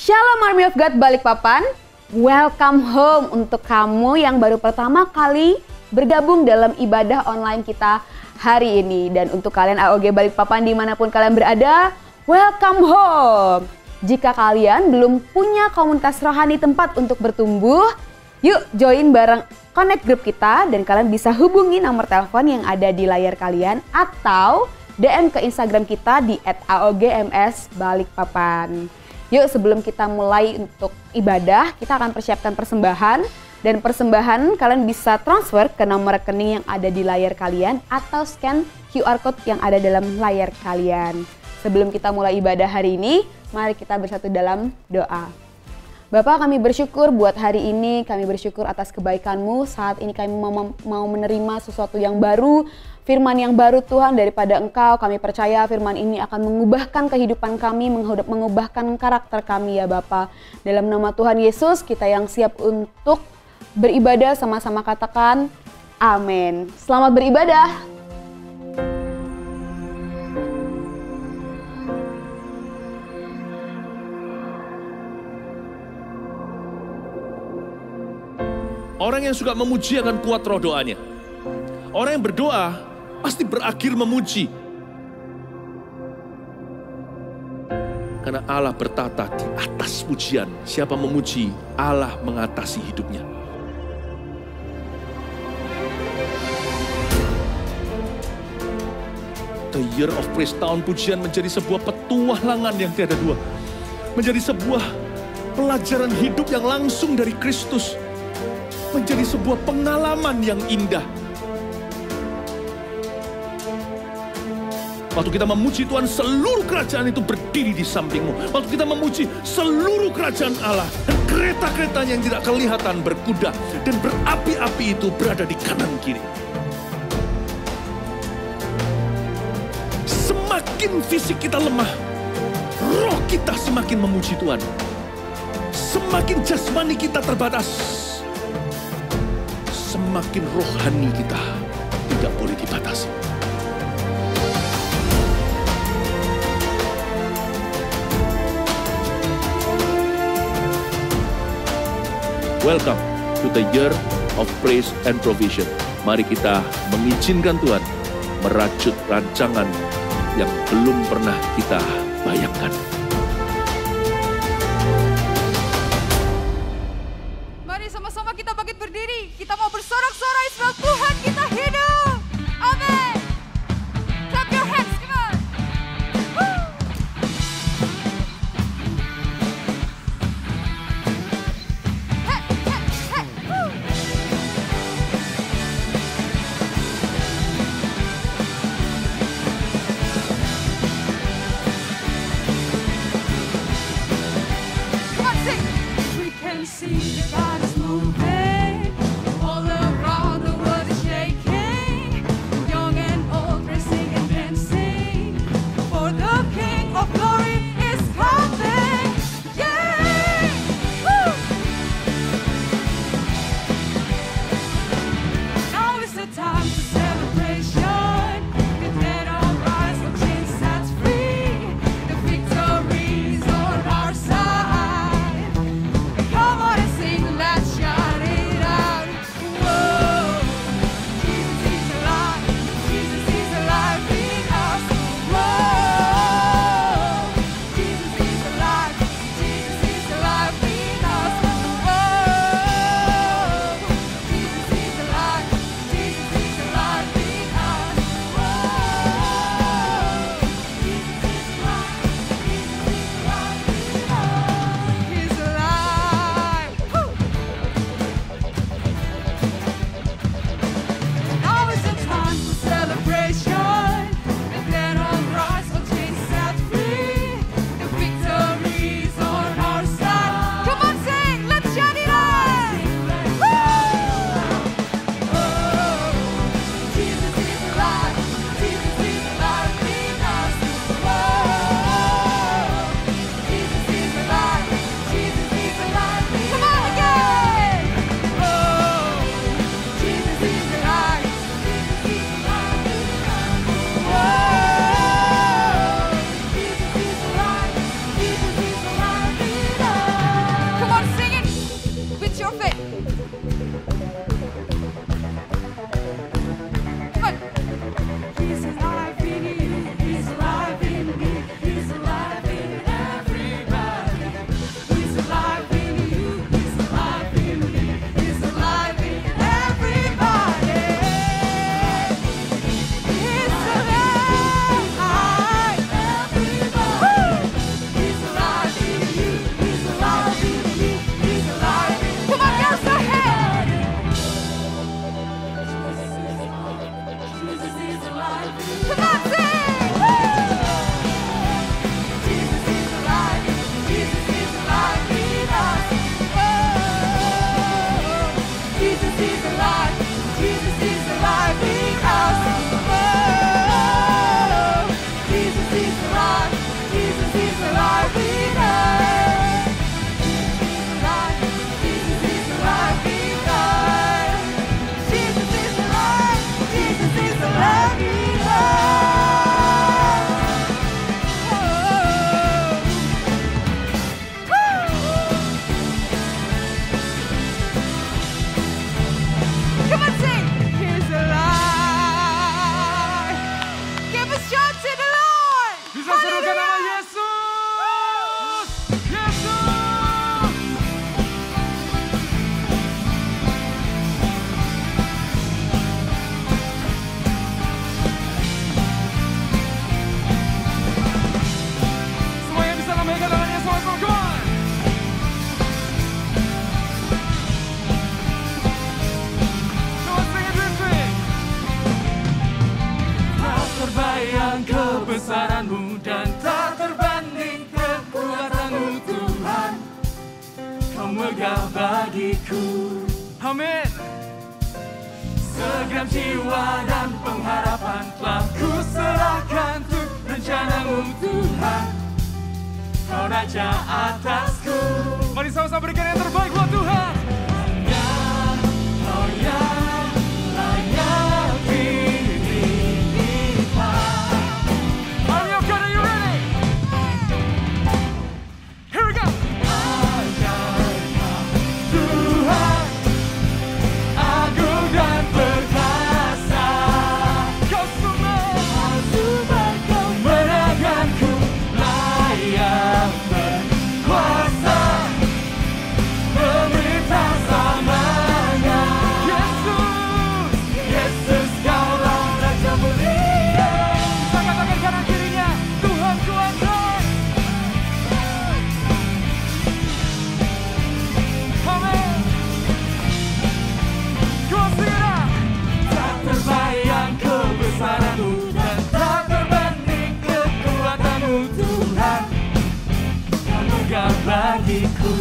Shalom Army of God Balikpapan, welcome home untuk kamu yang baru pertama kali bergabung dalam ibadah online kita hari ini. Dan untuk kalian AOG Balikpapan dimanapun kalian berada, welcome home. Jika kalian belum punya komunitas rohani tempat untuk bertumbuh, yuk join bareng Connect Group kita dan kalian bisa hubungi nomor telepon yang ada di layar kalian atau DM ke Instagram kita di @aogms_balikpapan. Yuk sebelum kita mulai untuk ibadah, kita akan persiapkan persembahan. Dan persembahan kalian bisa transfer ke nomor rekening yang ada di layar kalian atau scan QR Code yang ada dalam layar kalian. Sebelum kita mulai ibadah hari ini, mari kita bersatu dalam doa. Bapak, kami bersyukur buat hari ini, kami bersyukur atas kebaikan-Mu. Saat ini kami mau menerima sesuatu yang baru, firman yang baru Tuhan daripada Engkau. Kami percaya firman ini akan mengubahkan kehidupan kami, mengubahkan karakter kami ya Bapa. Dalam nama Tuhan Yesus, kita yang siap untuk beribadah sama-sama katakan amin. Selamat beribadah. Orang yang suka memuji akan kuat roh doanya. Orang yang berdoa pasti berakhir memuji. Karena Allah bertata di atas pujian. Siapa memuji, Allah mengatasi hidupnya. The Year of Praise, tahun pujian menjadi sebuah petualangan yang tiada dua. Menjadi sebuah pelajaran hidup yang langsung dari Kristus. Menjadi sebuah pengalaman yang indah. Waktu kita memuji Tuhan, seluruh kerajaan itu berdiri di sampingmu. Waktu kita memuji, seluruh kerajaan Allah dan kereta-keretanya yang tidak kelihatan berkuda dan berapi-api itu berada di kanan kiri. Semakin fisik kita lemah, roh kita semakin memuji Tuhan. Semakin jasmani kita terbatas, semakin rohani kita tidak boleh dibatasi. Welcome to the Year of Praise and Provision. Mari kita mengizinkan Tuhan merajut rancangan yang belum pernah kita bayangkan. Mari sama-sama kita bangkit berdiri. Kita mau bersorak-sorai sebab Tuhan kita hidup. Amin. Clap your hands, come on. Woo. Hey, hey, hey. Woo. Come on, sing. We can see that God is moving. All around the world is shaking. Young and old, racing and dancing. For the King of Glory is coming. Yay! Woo! Now is the time for celebration. The dead are rise, the chains set free. The victory is on our side. Come on and sing, let's megah bagiku. Amin. Segenap jiwa dan pengharapan telah ku serahkan untuk rencanamu Tuhan. Kau Raja atasku. Mari sama-sama berikan yang terbaik buat Tuhan. Hanya Kau yang layak dilihat. Are you okay? Are you ready? Here we go. Ajaib Tuhan, agung dan perkasa. Kau sumber kemenanganku, layak berkuasa, memerintah selamanya. Yesus, Yesus Kaulah Raja mulia. Kita katakan kanan kirinya, Tuhan kuasa. Amin. Kuasa. Tak terbayang kebesaranmu dan tak terbanding kekuatanmu Tuhan. Kau megah bagiku.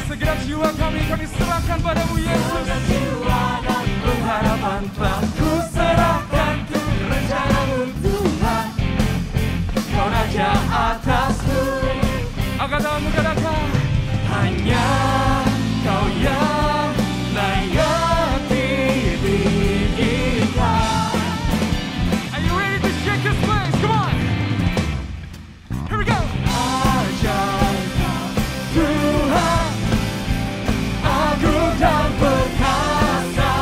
Segenap jiwa kami serahkan padamu Yesus. Segenap jiwa dan pengharapan telah ku serahkan untuk rencanamu Tuhan. Kau Raja atasku. Angkat tanganmu katakan, hanya Kau yang layak ditinggikan. Are you ready to shake this place? Come on. Here we go. Ajaib Tuhan, agung dan perkasa.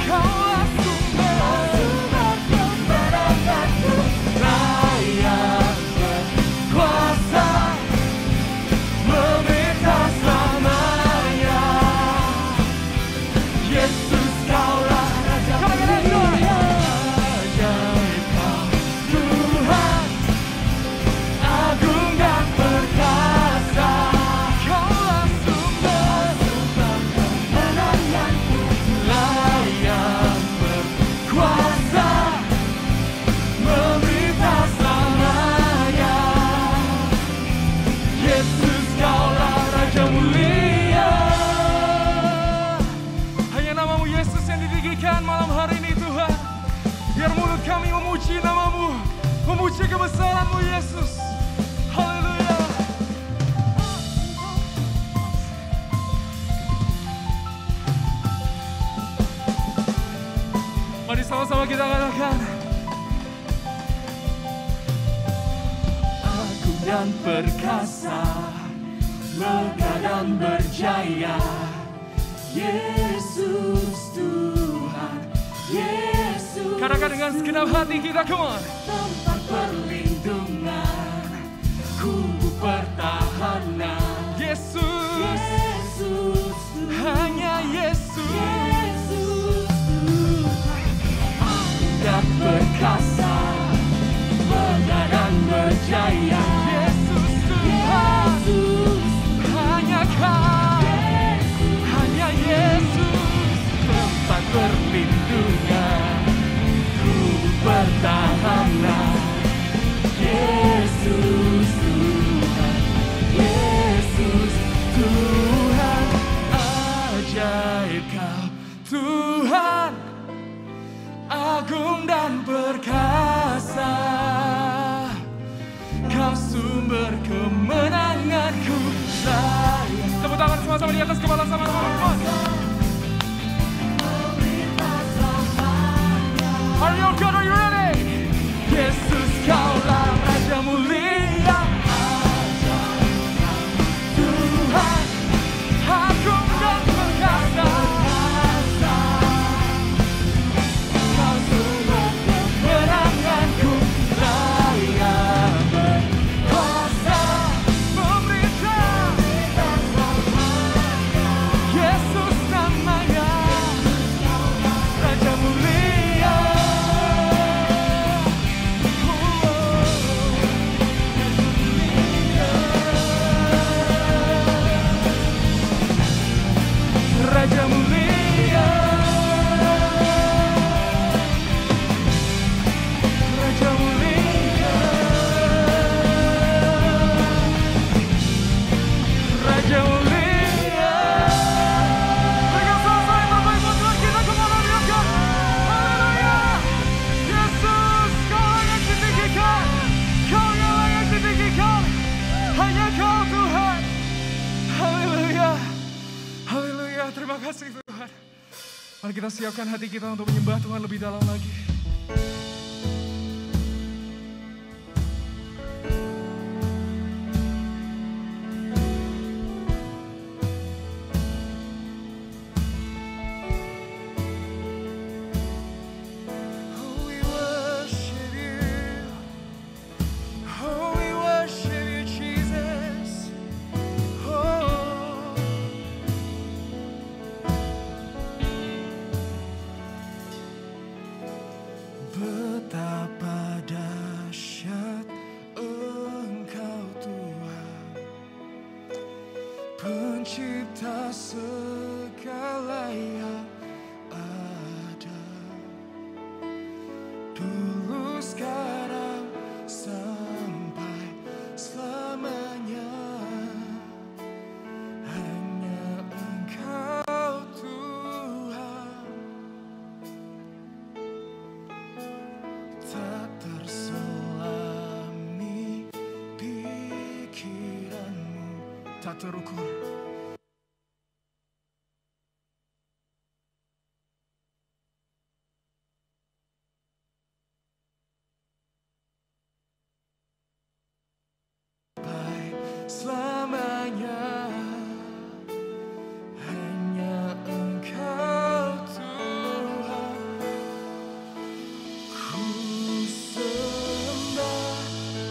Kaulah sumber kemenanganku, layak berkuasa, memerintah selamanya. Yesus Kaulah Raja mulia. Ajaib Kau Tuhan, agung dan perkasa. Kaulah sumber kemenanganku, layak berkuasa, memerintah selamanya. Yesus Kaulah Raja mulia. Hanya namamu Yesus yang ditinggikan malam hari ini Tuhan. Biar mulut kami memuji namamu, memuji kebesaranmu Yesus. Haleluya. Mari sama-sama kita katakan, agung dan perkasa, megah dan berjaya. Yesus Tuhan, Yesus. Katakan dengan segenap hati kita, come on. Tempat perlindungan, kubu pertahanan. Yesus, Yesus, hanya Yesus. Yesus Tuhan, agung dan perkasa, megah dan berjaya. Yesus Tuhan, hanya Kau, hanya Yesus. Tempat perlindungan, kubu pertahanan. Yesus Tuhan, Yesus Tuhan, ajaib Kau Tuhan, agung dan perkasa. Kau sumber kemenanganku. Tepuk tangan sama-sama di atas kepala sama-sama. Are you good? Are you ready? Yesus Kaulah Raja mulia. Tuhan, agung dan perkasa. Kau sumber kemenanganku, layak berkuasa, memerintah. Yesus namanya, Raja mulia. Raja mulia, Raja mulia, Raja mulia. Mari kita siapkan hati kita untuk menyembah Tuhan lebih dalam lagi. Betapa dahsyat Engkau Tuhan, Pencipta segala yang ada, dulu sekarang sampai selamanya. Hanya Engkau Tuhan, tak terselami pikiranmu, tak terukur. Sampai selamanya, hanya Engkau Tuhan. Ku sembah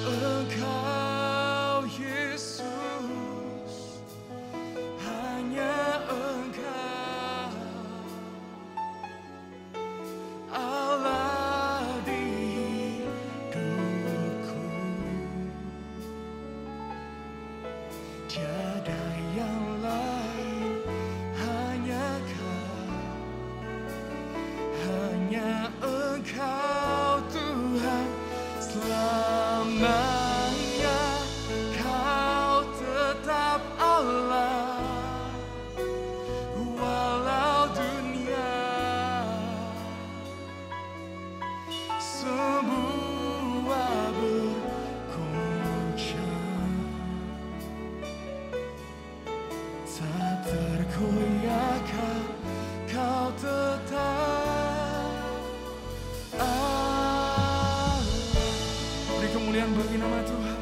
Engkau Yesus, hanya Engkau Allah di hidupku. Tiada yang lain, hanya Kau, hanya Engkau Tuhan. Selamanya Kau tetap Allah, walau dunia semua bergoncang, tak tergoyahkan Kau tetap Allah. Beri kemuliaan bagi nama Tuhan.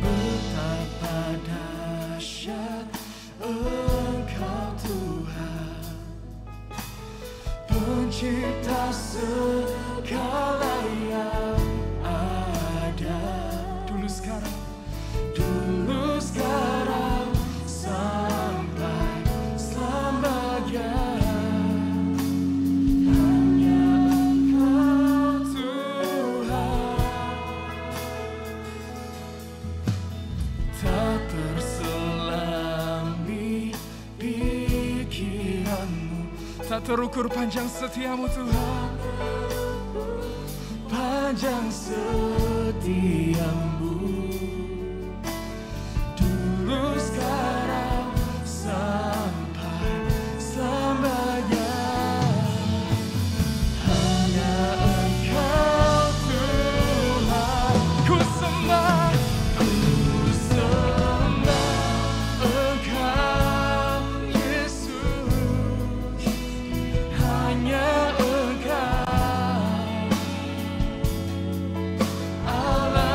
Betapa dahsyat Engkau Tuhan, Pencipta segala yang ada, dulu sekarang sampai selamanya. Hanya Engkau Tuhan, tak terselami pikiranmu, tak terukur panjang setiamu Tuhan, panjang setiamu, dulu sekarang sampai selamanya. Hanya Engkau Tuhan. Ku sembah Engkau Yesus, hanya Engkau Allah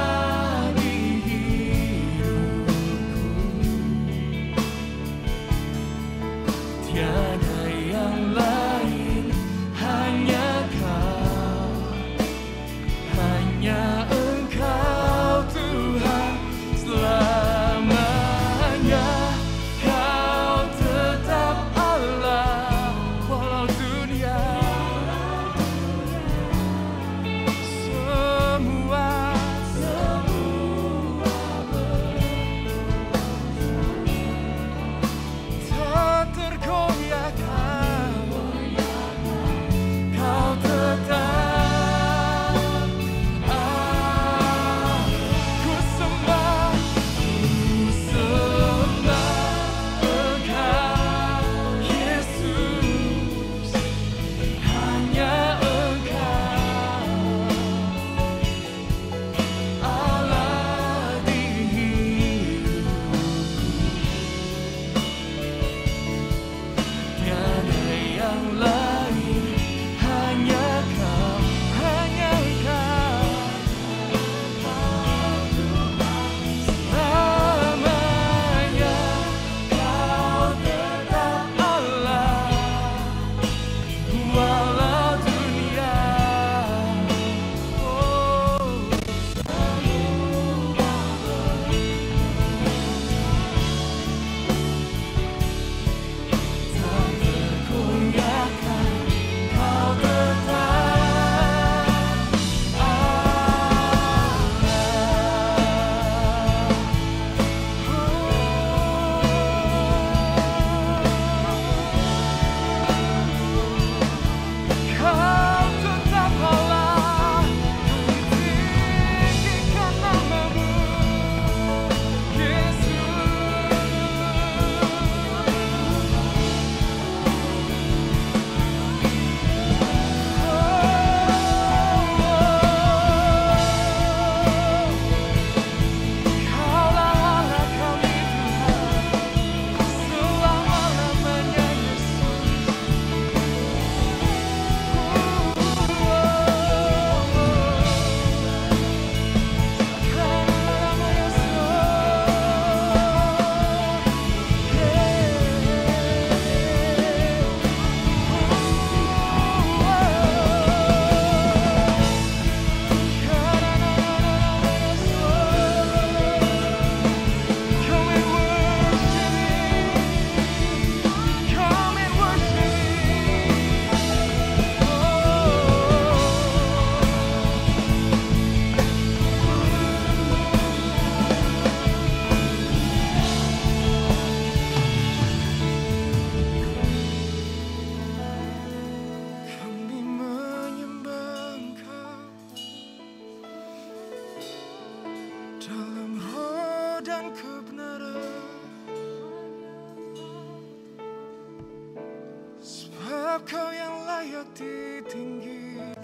ditinggikan,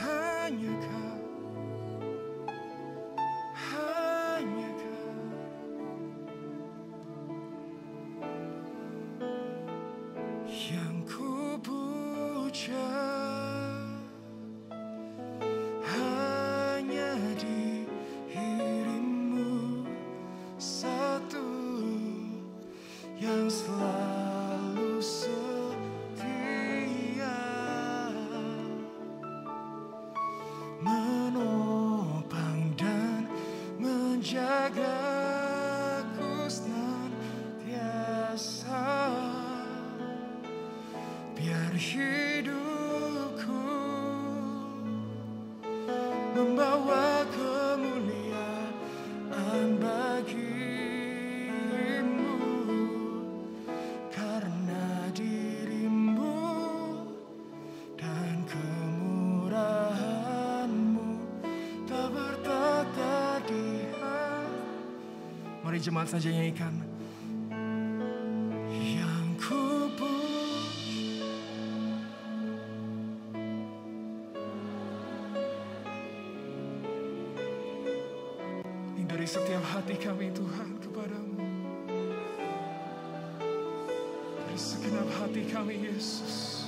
hanya Kau, hanya Kau. Yang ku puja hanya dirimu satu yang selalu setia, menopang dan menjagaku senantiasa. Biar hidupku membawa kemuliaan bagimu, karena dirimu dan kemurahanmu tak bertata di hati. Mari jemaat saja nyanyikan. Yang ku dari setiap hati kami Tuhan kepadamu, dari segenap hati kami Yesus.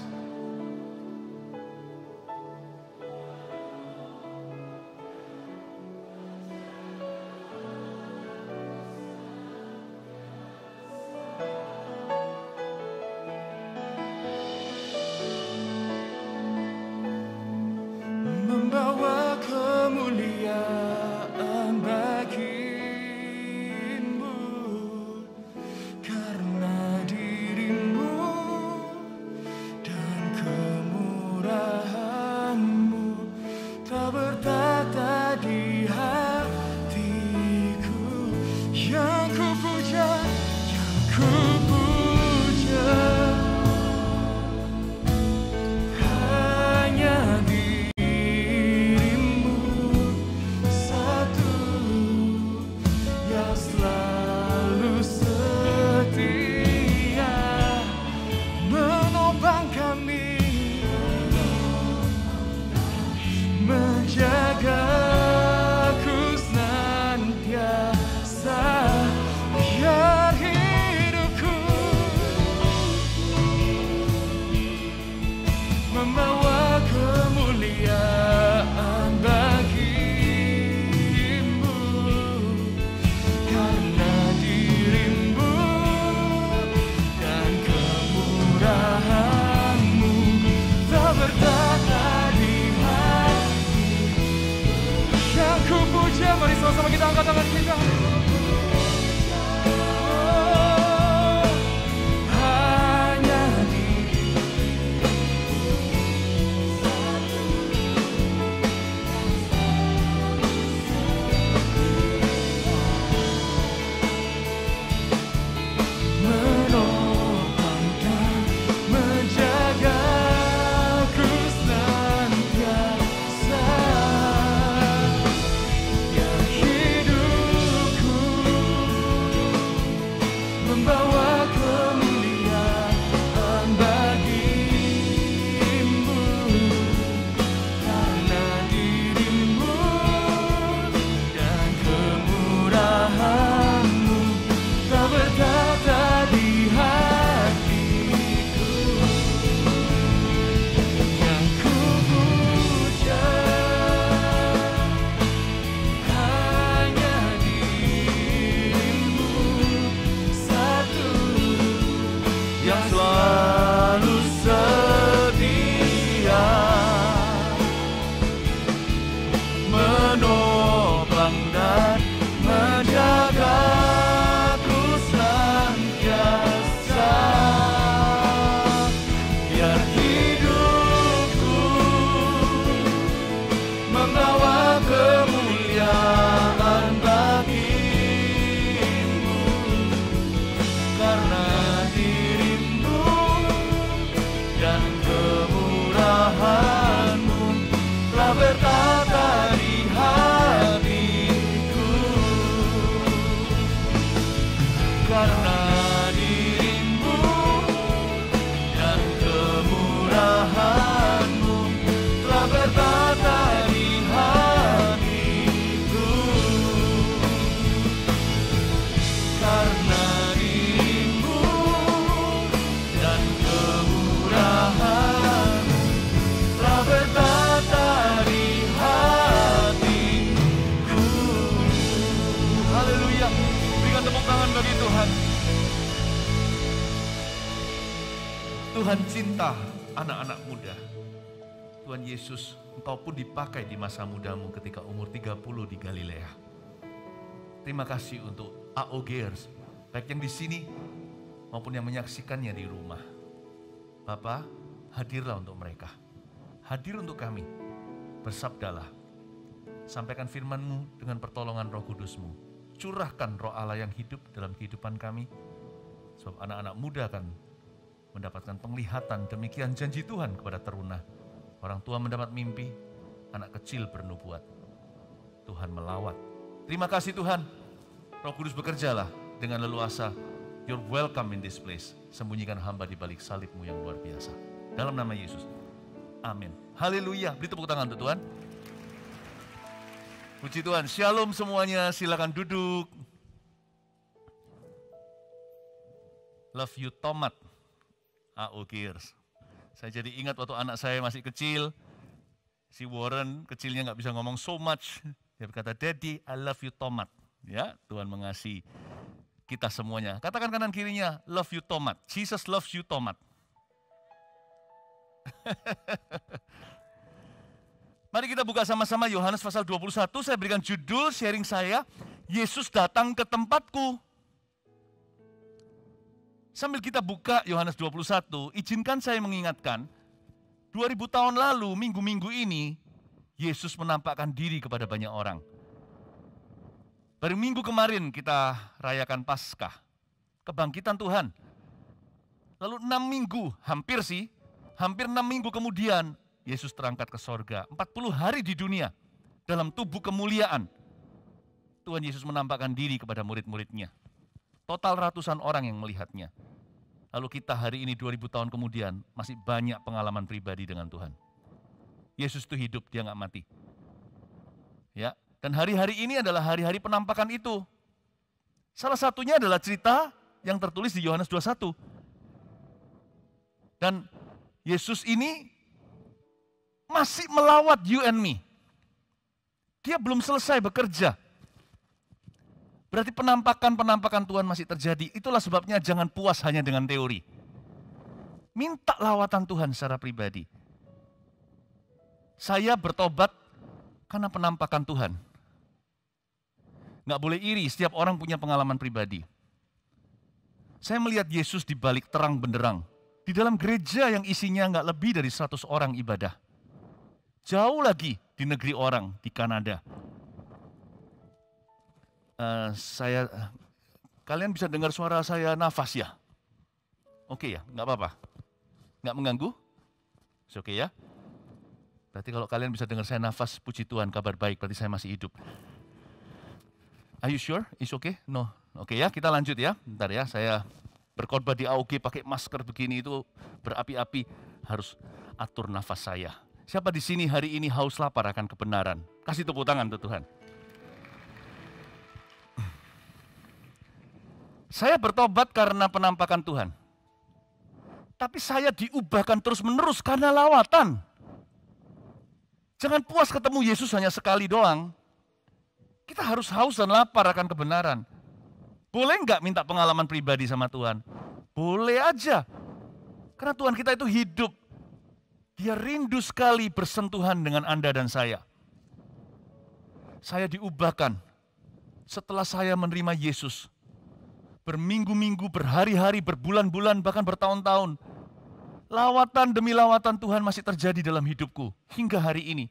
Membawa kemuliaan bagimu, karena dirimu dan kemurahanmu tak bertata di hatiku. Yang ku puja, yang ku puja hanya dirimu satu yang selalu setia, menopang kami, menjagaku senantiasa. Biar hidupku membawa kemuliaan bagimu, karena dirimu dan kemurahanmu tak bertata di hati. Yang ku puja, mari sama-sama kita angkat tangan kita. Oh, hanya menopang dan menjagaku senantiasa. Biar hidupku membawa kemuliaan bagimu, karena dirimu dan kemurahanmu tak bertata di hatiku. Yang ku puja hanya dirimu satu yang selalu setia, menopang dan menjagaku senantiasa. Biar hidupku membawa kemuliaan bagimu, karena dirimu dan kemurahanmu telah bertata di hatiku, karena dirimu Tuhan cinta anak-anak muda. Tuhan Yesus, Engkau pun dipakai di masa mudamu ketika umur 30 di Galilea. Terima kasih untuk AOGers, baik yang di sini maupun yang menyaksikannya di rumah. Bapa, hadirlah untuk mereka. Hadir untuk kami. Bersabdalah. Sampaikan firman-Mu dengan pertolongan Roh Kudus-Mu. Curahkan Roh Allah yang hidup dalam kehidupan kami. Sebab anak-anak muda akan mendapatkan penglihatan, demikian janji Tuhan kepada teruna. Orang tua mendapat mimpi, anak kecil bernubuat. Tuhan melawat. Terima kasih Tuhan. Roh Kudus bekerjalah dengan leluasa. You're welcome in this place. Sembunyikan hamba di balik salib-Mu yang luar biasa. Dalam nama Yesus. Amin. Haleluya. Beri tepuk tangan untuk Tuhan. Puji Tuhan. Shalom semuanya. Silakan duduk. Love you tomat. AOGers. Saya jadi ingat waktu anak saya masih kecil. Si Warren kecilnya nggak bisa ngomong so much. Dia berkata, Daddy, I love you tomat. Ya, Tuhan mengasihi kita semuanya. Katakan kanan kirinya, love you tomat. Jesus loves you tomat. Mari kita buka sama-sama Yohanes pasal 21. Saya berikan judul sharing saya, Yesus datang ke tempatku. Sambil kita buka Yohanes 21, izinkan saya mengingatkan, 2000 tahun lalu, minggu-minggu ini, Yesus menampakkan diri kepada banyak orang. Baru minggu kemarin kita rayakan Paskah, kebangkitan Tuhan. Lalu 6 minggu, hampir 6 minggu kemudian, Yesus terangkat ke sorga. 40 hari di dunia, dalam tubuh kemuliaan. Tuhan Yesus menampakkan diri kepada murid-muridnya. Total ratusan orang yang melihatnya. Lalu kita hari ini 2000 tahun kemudian masih banyak pengalaman pribadi dengan Tuhan. Yesus itu hidup, dia nggak mati. Ya, dan hari-hari ini adalah hari-hari penampakan itu. Salah satunya adalah cerita yang tertulis di Yohanes 21. Dan Yesus ini masih melawat you and me. Dia belum selesai bekerja. Berarti penampakan Tuhan masih terjadi. Itulah sebabnya jangan puas hanya dengan teori. Minta lawatan Tuhan secara pribadi. Saya bertobat karena penampakan Tuhan. Nggak boleh iri, setiap orang punya pengalaman pribadi. Saya melihat Yesus di balik terang benderang. Di dalam gereja yang isinya nggak lebih dari 100 orang ibadah. Jauh lagi di negeri orang, di Kanada. Kalian bisa dengar suara saya nafas ya? Oke ya, nggak apa-apa? Nggak mengganggu? Oke ya? Berarti kalau kalian bisa dengar saya nafas, puji Tuhan, kabar baik, berarti saya masih hidup. Are you sure? It's okay? No. Oke ya, kita lanjut ya. Bentar ya, saya berkhotbah di AOG pakai masker begini itu berapi-api, harus atur nafas saya. Siapa di sini hari ini haus lapar akan kebenaran? Kasih tepuk tangan untuk Tuhan. Saya bertobat karena penampakan Tuhan. Tapi saya diubahkan terus-menerus karena lawatan. Jangan puas ketemu Yesus hanya sekali doang. Kita harus haus dan lapar akan kebenaran. Boleh nggak minta pengalaman pribadi sama Tuhan? Boleh aja. Karena Tuhan kita itu hidup. Dia rindu sekali bersentuhan dengan Anda dan saya. Saya diubahkan setelah saya menerima Yesus. Berminggu-minggu, berhari-hari, berbulan-bulan, bahkan bertahun-tahun. Lawatan demi lawatan Tuhan masih terjadi dalam hidupku hingga hari ini.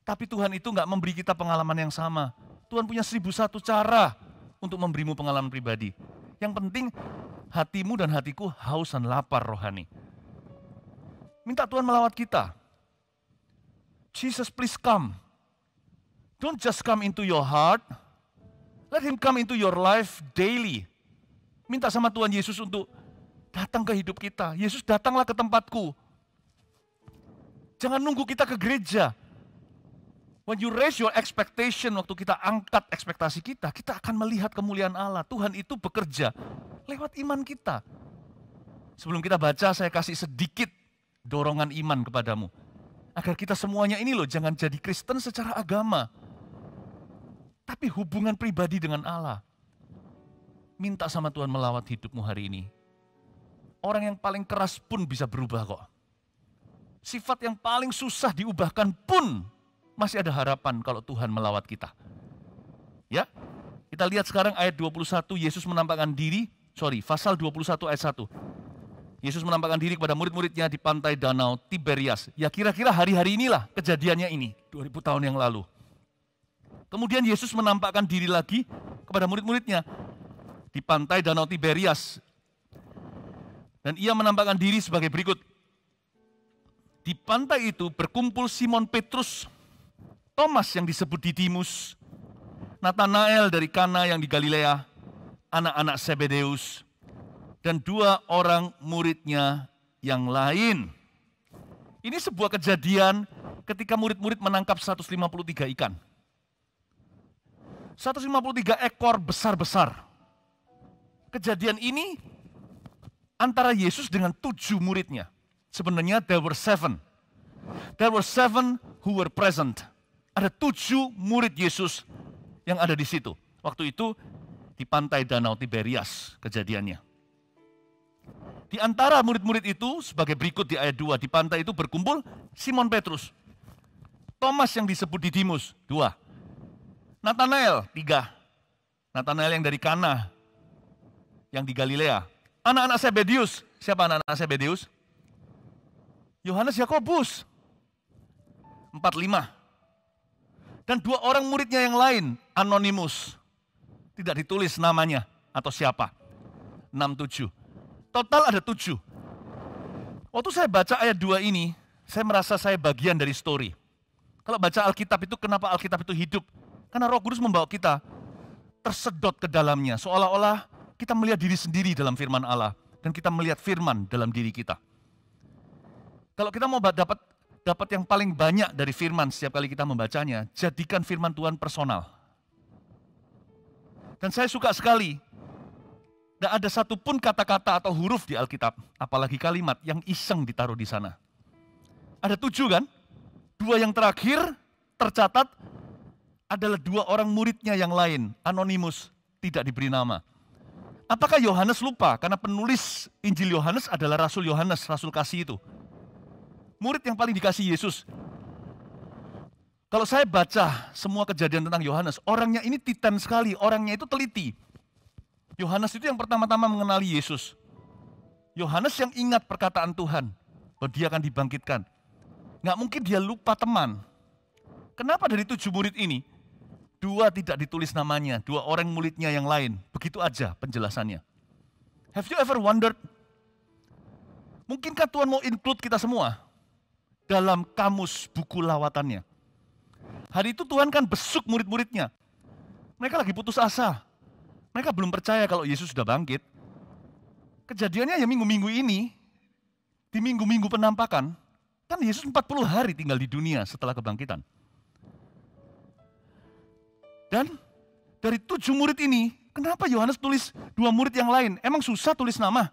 Tapi Tuhan itu nggak memberi kita pengalaman yang sama. Tuhan punya 1001 cara untuk memberimu pengalaman pribadi. Yang penting hatimu dan hatiku haus dan lapar rohani. Minta Tuhan melawat kita. Jesus, please come. Don't just come into your heart. Let him come into your life daily. Minta sama Tuhan Yesus untuk datang ke hidup kita. Yesus, datanglah ke tempatku. Jangan nunggu kita ke gereja. When you raise your expectation, waktu kita angkat ekspektasi kita akan melihat kemuliaan Allah. Tuhan itu bekerja lewat iman kita. Sebelum kita baca, saya kasih sedikit dorongan iman kepadamu. Agar kita semuanya ini loh, jangan jadi Kristen secara agama. Tapi hubungan pribadi dengan Allah. Minta sama Tuhan melawat hidupmu hari ini. Orang yang paling keras pun bisa berubah kok. Sifat yang paling susah diubahkan pun masih ada harapan kalau Tuhan melawat kita. Ya, kita lihat sekarang ayat 21, Yesus menampakkan diri, pasal 21 ayat 1. Yesus menampakkan diri kepada murid-muridnya di pantai Danau Tiberias. Ya kira-kira hari-hari inilah kejadiannya ini, 2000 tahun yang lalu. Kemudian Yesus menampakkan diri lagi kepada murid-muridnya di pantai Danau Tiberias. Dan ia menampakkan diri sebagai berikut. Di pantai itu berkumpul Simon Petrus, Thomas yang disebut Didimus, Nathanael dari Kana yang di Galilea, anak-anak Zebedeus, dan 2 orang muridnya yang lain. Ini sebuah kejadian ketika murid-murid menangkap 153 ikan. 153 ekor besar-besar. Kejadian ini antara Yesus dengan 7 muridnya. Sebenarnya there were 7. There were 7 who were present. Ada 7 murid Yesus yang ada di situ. Waktu itu di pantai Danau Tiberias kejadiannya. Di antara murid-murid itu sebagai berikut di ayat 2. Di pantai itu berkumpul Simon Petrus, Thomas yang disebut Didimus, 2. Nathanael, 3. Nathanael yang dari Kana, yang di Galilea. Anak-anak Zebedeus. Siapa anak-anak Zebedeus? Yohanes, Yakobus. 4, 5. Dan 2 orang muridnya yang lain, anonimus. Tidak ditulis namanya atau siapa. 6, 7. Total ada 7. Waktu saya baca ayat 2 ini, saya merasa saya bagian dari story. Kalau baca Alkitab itu, kenapa Alkitab itu hidup? Karena Roh Kudus membawa kita tersedot ke dalamnya. Seolah-olah kita melihat diri sendiri dalam firman Allah. Dan kita melihat firman dalam diri kita. Kalau kita mau dapat yang paling banyak dari firman setiap kali kita membacanya, jadikan firman Tuhan personal. Dan saya suka sekali, tidak ada satupun kata-kata atau huruf di Alkitab, apalagi kalimat yang iseng ditaruh di sana. Ada 7 kan? 2 yang terakhir tercatat adalah 2 orang muridnya yang lain, anonimus, tidak diberi nama. Apakah Yohanes lupa? Karena penulis Injil Yohanes adalah Rasul Yohanes, Rasul kasih itu. Murid yang paling dikasih Yesus. Kalau saya baca semua kejadian tentang Yohanes, orangnya ini titan sekali, orangnya itu teliti. Yohanes itu yang pertama-tama mengenali Yesus. Yohanes yang ingat perkataan Tuhan, bahwa dia akan dibangkitkan. Nggak mungkin dia lupa teman. Kenapa dari 7 murid ini, 2 tidak ditulis namanya, 2 orang muridnya yang lain. Begitu aja penjelasannya. Have you ever wondered, mungkinkah Tuhan mau include kita semua dalam kamus buku lawatannya? Hari itu Tuhan kan besuk murid-muridnya. Mereka lagi putus asa. Mereka belum percaya kalau Yesus sudah bangkit. Kejadiannya ya minggu-minggu ini, di minggu-minggu penampakan, kan Yesus 40 hari tinggal di dunia setelah kebangkitan. Dan dari 7 murid ini, kenapa Yohanes tulis 2 murid yang lain? Emang susah tulis nama?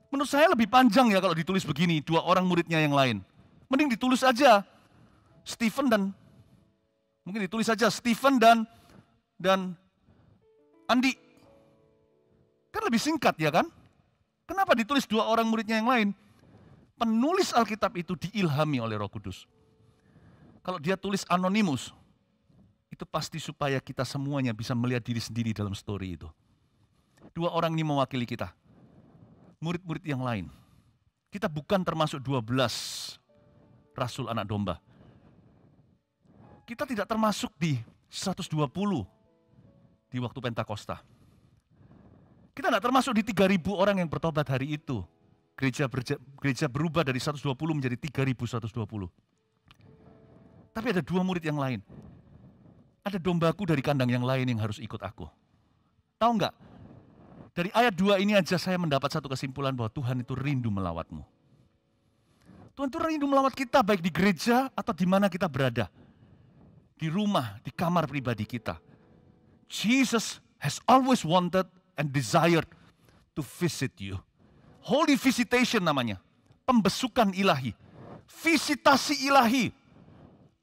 Menurut saya lebih panjang ya kalau ditulis begini, 2 orang muridnya yang lain. Mending ditulis aja Stephen dan Andi. Kan lebih singkat ya kan? Kenapa ditulis 2 orang muridnya yang lain? Penulis Alkitab itu diilhami oleh Roh Kudus. Kalau dia tulis anonimus, itu pasti supaya kita semuanya bisa melihat diri sendiri dalam story itu. 2 orang ini mewakili kita. Murid-murid yang lain. Kita bukan termasuk 12 Rasul Anak Domba. Kita tidak termasuk di 120 di waktu Pentakosta. Kita tidak termasuk di 3.000 orang yang bertobat hari itu. Gereja berubah dari 120 menjadi 3.120. Tapi ada 2 murid yang lain. Ada dombaku dari kandang yang lain yang harus ikut aku. Tahu enggak? Dari ayat 2 ini aja saya mendapat satu kesimpulan bahwa Tuhan itu rindu melawatmu. Tuhan itu rindu melawat kita baik di gereja atau di mana kita berada. Di rumah, di kamar pribadi kita. Jesus has always wanted and desired to visit you. Holy visitation namanya. Pembesukan ilahi. Visitasi ilahi.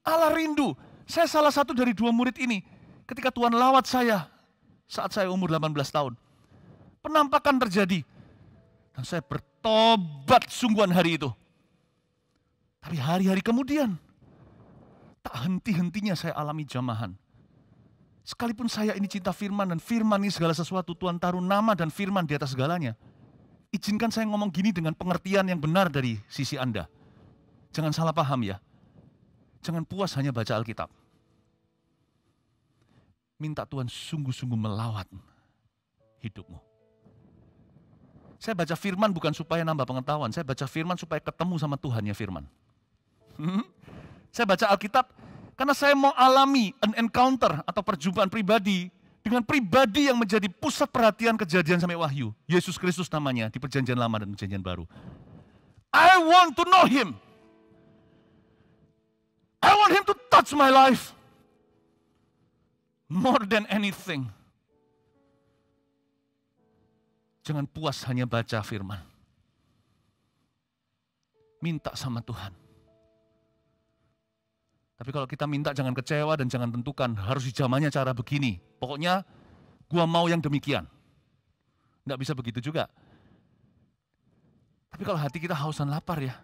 Allah rindu. Saya salah satu dari 2 murid ini. Ketika Tuhan lawat saya saat saya umur 18 tahun. Penampakan terjadi. Dan saya bertobat sungguhan hari itu. Tapi hari-hari kemudian, tak henti-hentinya saya alami jamahan. Sekalipun saya ini cinta firman dan firman ini segala sesuatu, Tuhan taruh nama dan firman di atas segalanya. Izinkan saya ngomong gini dengan pengertian yang benar dari sisi Anda. Jangan salah paham ya. Jangan puas hanya baca Alkitab. Minta Tuhan sungguh-sungguh melawat hidupmu. Saya baca firman bukan supaya nambah pengetahuan, saya baca firman supaya ketemu sama Tuhan ya firman. Saya baca Alkitab karena saya mau alami an encounter atau perjumpaan pribadi dengan pribadi yang menjadi pusat perhatian Kejadian sampai Wahyu. Yesus Kristus namanya di Perjanjian Lama dan Perjanjian Baru. I want to know Him. I want Him to touch my life. More than anything. Jangan puas hanya baca firman. Minta sama Tuhan. Tapi kalau kita minta jangan kecewa dan jangan tentukan harus di zamannya cara begini. Pokoknya gua mau yang demikian. Nggak bisa begitu juga. Tapi kalau hati kita haus dan lapar ya.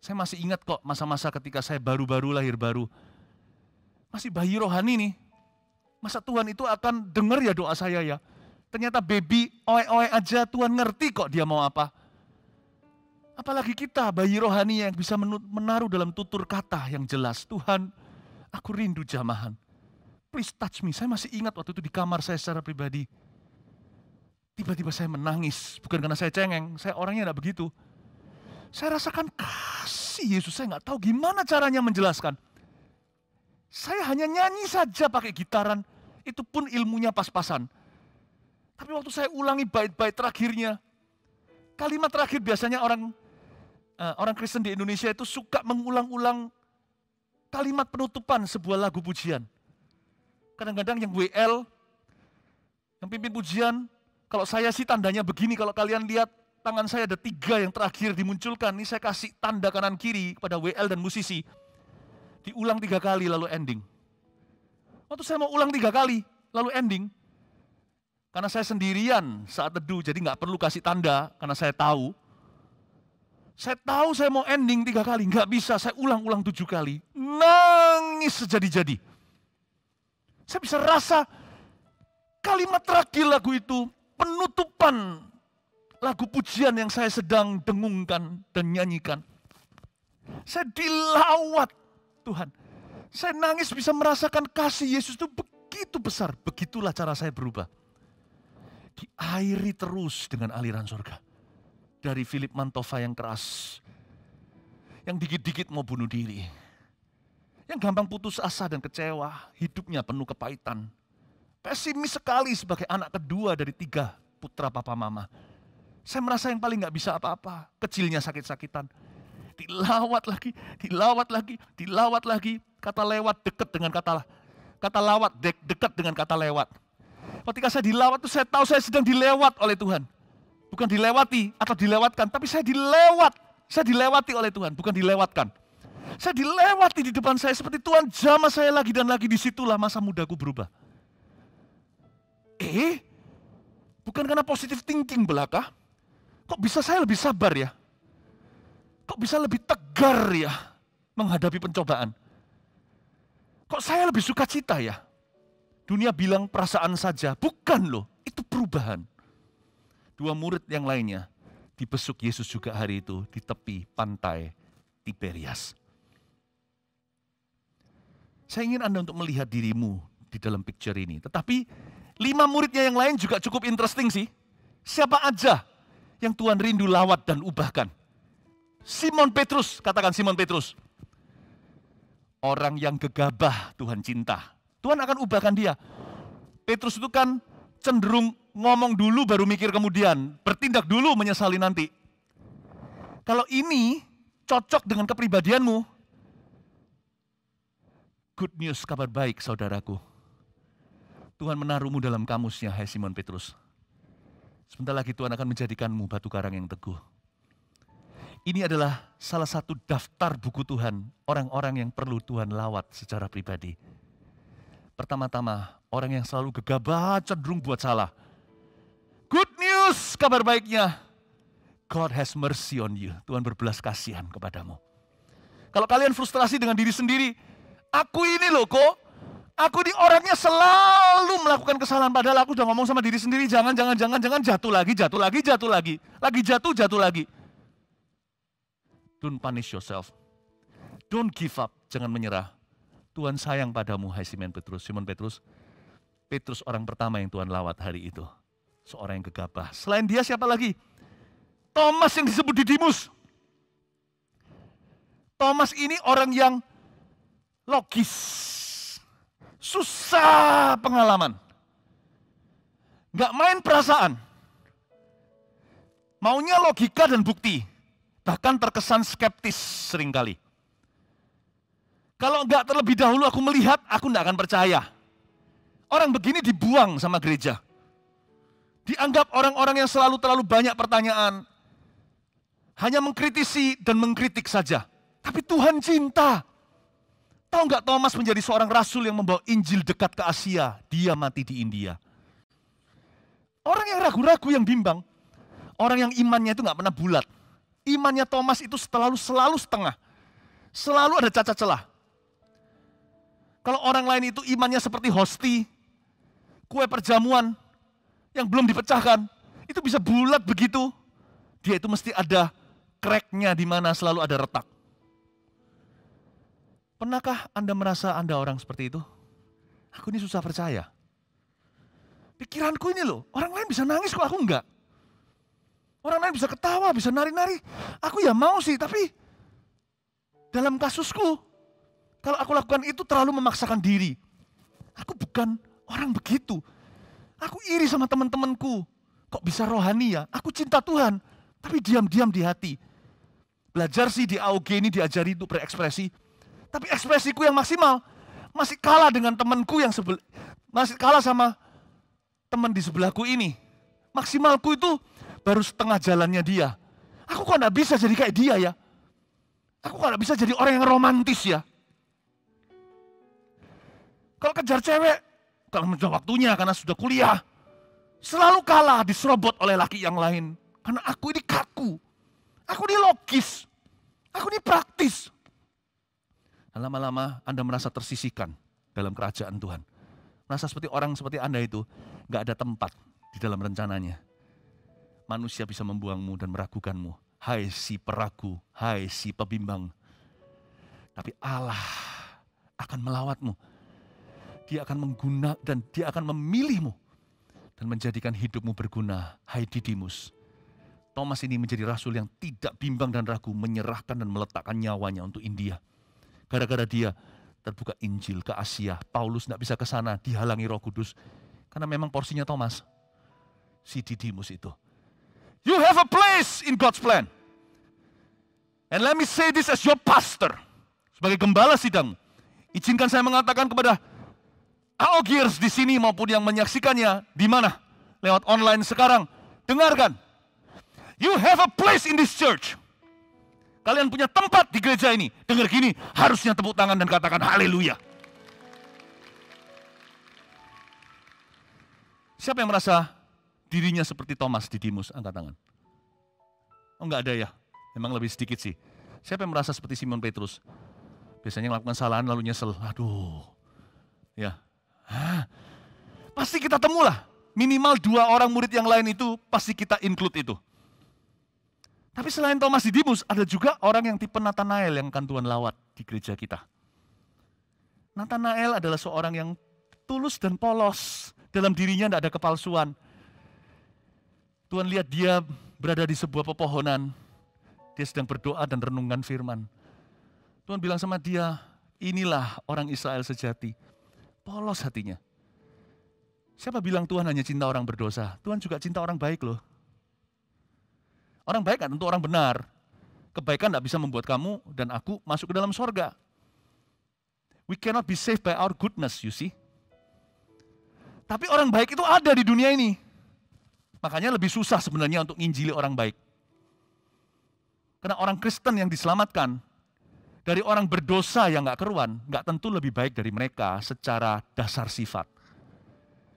Saya masih ingat kok masa-masa ketika saya baru-baru lahir baru. Masih bayi rohani nih. Masa Tuhan itu akan dengar ya doa saya ya. Ternyata baby oe-oe aja Tuhan ngerti kok dia mau apa. Apalagi kita bayi rohani yang bisa menaruh dalam tutur kata yang jelas. Tuhan, aku rindu jamahan. Please touch me. Saya masih ingat waktu itu di kamar saya secara pribadi. Tiba-tiba saya menangis. Bukan karena saya cengeng, saya orangnya tidak begitu. Saya rasakan kasih Yesus. Saya nggak tahu gimana caranya menjelaskan. Saya hanya nyanyi saja pakai gitaran. Itu pun ilmunya pas-pasan. Tapi waktu saya ulangi bait-bait terakhirnya, kalimat terakhir biasanya orang Kristen di Indonesia itu suka mengulang-ulang kalimat penutupan sebuah lagu pujian. Kadang-kadang yang WL, yang pimpin pujian, kalau saya sih tandanya begini, kalau kalian lihat tangan saya ada 3 yang terakhir dimunculkan, ini saya kasih tanda kanan kiri kepada WL dan musisi. Diulang 3 kali lalu ending. Waktu saya mau ulang 3 kali lalu ending, karena saya sendirian saat teduh, jadi nggak perlu kasih tanda, karena saya tahu saya mau ending 3 kali, nggak bisa, saya ulang-ulang 7 kali. Nangis sejadi-jadi. Saya bisa rasa kalimat terakhir lagu itu, penutupan lagu pujian yang saya sedang dengungkan dan nyanyikan. Saya dilawat Tuhan. Saya nangis bisa merasakan kasih Yesus itu begitu besar. Begitulah cara saya berubah. Diairi terus dengan aliran surga. Dari Philip Mantova yang keras, yang dikit-dikit mau bunuh diri, yang gampang putus asa dan kecewa, hidupnya penuh kepahitan, pesimis sekali sebagai anak kedua dari 3 putra papa mama. Saya merasa yang paling gak bisa apa-apa, kecilnya sakit-sakitan, dilawat lagi, dilawat lagi, dilawat lagi, kata lewat dekat dengan kata lawat dekat dengan kata lewat. Ketika saya dilawat itu saya tahu saya sedang dilewat oleh Tuhan. Bukan dilewati atau dilewatkan, tapi saya dilewati oleh Tuhan, bukan dilewatkan. Saya dilewati di depan saya seperti Tuhan jamah saya lagi dan lagi, disitulah masa mudaku berubah. Bukan karena positive thinking belaka, kok bisa saya lebih sabar ya? Kok bisa lebih tegar ya menghadapi pencobaan? Kok saya lebih sukacita ya? Dunia bilang perasaan saja, bukan loh, itu perubahan. 2 murid yang lainnya dibesuk Yesus juga hari itu di tepi pantai Tiberias. Saya ingin Anda untuk melihat dirimu di dalam picture ini. Tetapi 5 muridnya yang lain juga cukup interesting sih. Siapa aja yang Tuhan rindu lawat dan ubahkan? Simon Petrus, katakan Simon Petrus. Orang yang gegabah Tuhan cinta. Tuhan akan ubahkan dia. Petrus itu kan cenderung ngomong dulu baru mikir kemudian, bertindak dulu menyesali nanti. Kalau ini cocok dengan kepribadianmu, good news, kabar baik saudaraku. Tuhan menaruhmu dalam kamusnya, hai Simon Petrus. Sebentar lagi Tuhan akan menjadikanmu batu karang yang teguh. Ini adalah salah satu daftar buku Tuhan, orang-orang yang perlu Tuhan lawat secara pribadi. Pertama-tama, orang yang selalu gegabah cenderung buat salah. Good news, kabar baiknya. God has mercy on you. Tuhan berbelas kasihan kepadamu. Kalau kalian frustrasi dengan diri sendiri, aku ini loh kok, aku ini orangnya selalu melakukan kesalahan. Padahal aku udah ngomong sama diri sendiri, jangan, jatuh lagi. Lagi jatuh lagi. Don't punish yourself. Don't give up, jangan menyerah. Tuhan sayang padamu, hai Simon Petrus. Petrus orang pertama yang Tuhan lawat hari itu. Seorang yang gegabah. Selain dia siapa lagi? Thomas yang disebut Didimus. Thomas ini orang yang logis. Susah pengalaman. Nggak main perasaan. Maunya logika dan bukti. Bahkan terkesan skeptis seringkali. Kalau enggak terlebih dahulu aku melihat, aku enggak akan percaya. Orang begini dibuang sama gereja. Dianggap orang-orang yang selalu terlalu banyak pertanyaan. Hanya mengkritisi dan mengkritik saja. Tapi Tuhan cinta. Tahu enggak Thomas menjadi seorang rasul yang membawa Injil dekat ke Asia. Dia mati di India. Orang yang ragu-ragu, yang bimbang. Orang yang imannya itu enggak pernah bulat. Imannya Thomas itu selalu setengah. Selalu ada cacat celah. Kalau orang lain itu imannya seperti hosti, kue perjamuan yang belum dipecahkan, itu bisa bulat begitu. Dia itu mesti ada crack-nya di mana selalu ada retak. Pernahkah Anda merasa Anda orang seperti itu? Aku ini susah percaya. Pikiranku ini loh, orang lain bisa nangis kok aku enggak. Orang lain bisa ketawa, bisa nari-nari. Aku ya mau sih, tapi dalam kasusku, kalau aku lakukan itu terlalu memaksakan diri. Aku bukan orang begitu. Aku iri sama teman-temanku. Kok bisa rohani ya? Aku cinta Tuhan, tapi diam-diam di hati. Belajar sih di AOG ini diajari untuk berekspresi. Tapi ekspresiku yang maksimal masih kalah dengan temanku yang masih kalah sama teman di sebelahku ini. Maksimalku itu baru setengah jalannya dia. Aku kok gak bisa jadi kayak dia ya? Aku kok gak bisa jadi orang yang romantis ya? Kalau kejar cewek, kalau sudah waktunya karena sudah kuliah, selalu kalah, diserobot oleh laki yang lain. Karena aku ini kaku, aku ini logis, aku ini praktis. Dan lama-lama Anda merasa tersisihkan dalam kerajaan Tuhan. Merasa seperti orang seperti Anda itu, gak ada tempat di dalam rencananya. Manusia bisa membuangmu dan meragukanmu. Hai si peragu, hai si pebimbang. Tapi Allah akan melawatmu. Dia akan menggunakan dan dia akan memilihmu dan menjadikan hidupmu berguna. Hai Didimus. Thomas ini menjadi rasul yang tidak bimbang dan ragu, menyerahkan dan meletakkan nyawanya untuk India. Gara-gara dia terbuka Injil ke Asia. Paulus tidak bisa ke sana, dihalangi Roh Kudus. Karena memang porsinya Thomas, si Didimus itu. You have a place in God's plan. And let me say this as your pastor. Sebagai gembala sidang, izinkan saya mengatakan kepada AOGers di sini maupun yang menyaksikannya di mana? Lewat online sekarang. Dengarkan. You have a place in this church. Kalian punya tempat di gereja ini. Dengar gini, harusnya tepuk tangan dan katakan haleluya. Siapa yang merasa dirinya seperti Thomas Didimus? Angkat tangan. Oh enggak ada ya, memang lebih sedikit sih. Siapa yang merasa seperti Simon Petrus? Biasanya melakukan kesalahan lalu nyesel. Aduh, ya. Pasti kita temulah. Minimal 2 orang murid yang lain itu pasti kita include itu. Tapi selain Thomas Didimus, ada juga orang yang tipe Nathanael yang akan Tuhan lawat di gereja kita. Nathanael adalah seorang yang tulus dan polos. Dalam dirinya tidak ada kepalsuan. Tuhan lihat dia berada di sebuah pepohonan. Dia sedang berdoa dan renungkan firman. Tuhan bilang sama dia, inilah orang Israel sejati. Polos hatinya. Siapa bilang Tuhan hanya cinta orang berdosa? Tuhan juga cinta orang baik loh. Orang baik kan tentu orang benar. Kebaikan tidak bisa membuat kamu dan aku masuk ke dalam sorga. We cannot be saved by our goodness, you see. Tapi orang baik itu ada di dunia ini. Makanya lebih susah sebenarnya untuk nginjili orang baik. Karena orang Kristen yang diselamatkan dari orang berdosa yang gak keruan, gak tentu lebih baik dari mereka secara dasar sifat.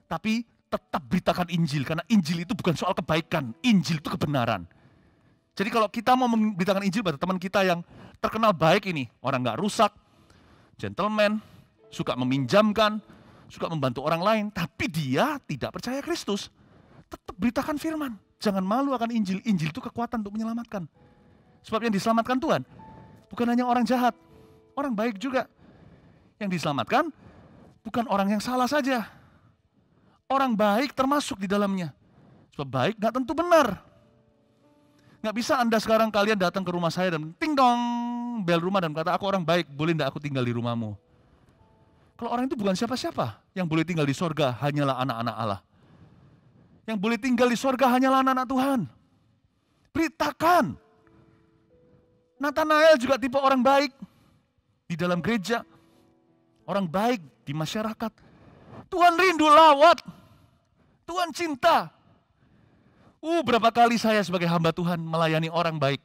Tapi tetap beritakan Injil, karena Injil itu bukan soal kebaikan, Injil itu kebenaran. Jadi kalau kita mau memberitakan Injil pada teman kita yang terkenal baik ini, orang nggak rusak, gentleman, suka meminjamkan, suka membantu orang lain, tapi dia tidak percaya Kristus, tetap beritakan firman. Jangan malu akan Injil. Injil itu kekuatan untuk menyelamatkan. Sebab yang diselamatkan Tuhan bukan hanya orang jahat, orang baik juga. Yang diselamatkan bukan orang yang salah saja. Orang baik termasuk di dalamnya. Sebab baik nggak tentu benar. Nggak bisa Anda sekarang kalian datang ke rumah saya dan ting dong bel rumah dan kata, aku orang baik, boleh nggak aku tinggal di rumahmu? Kalau orang itu bukan siapa-siapa, yang boleh tinggal di sorga hanyalah anak-anak Allah. Yang boleh tinggal di sorga hanyalah anak-anak Tuhan. Beritakan. Nathanael juga tipe orang baik di dalam gereja, orang baik di masyarakat. Tuhan rindu lawat, Tuhan cinta. Berapa kali saya sebagai hamba Tuhan melayani orang baik.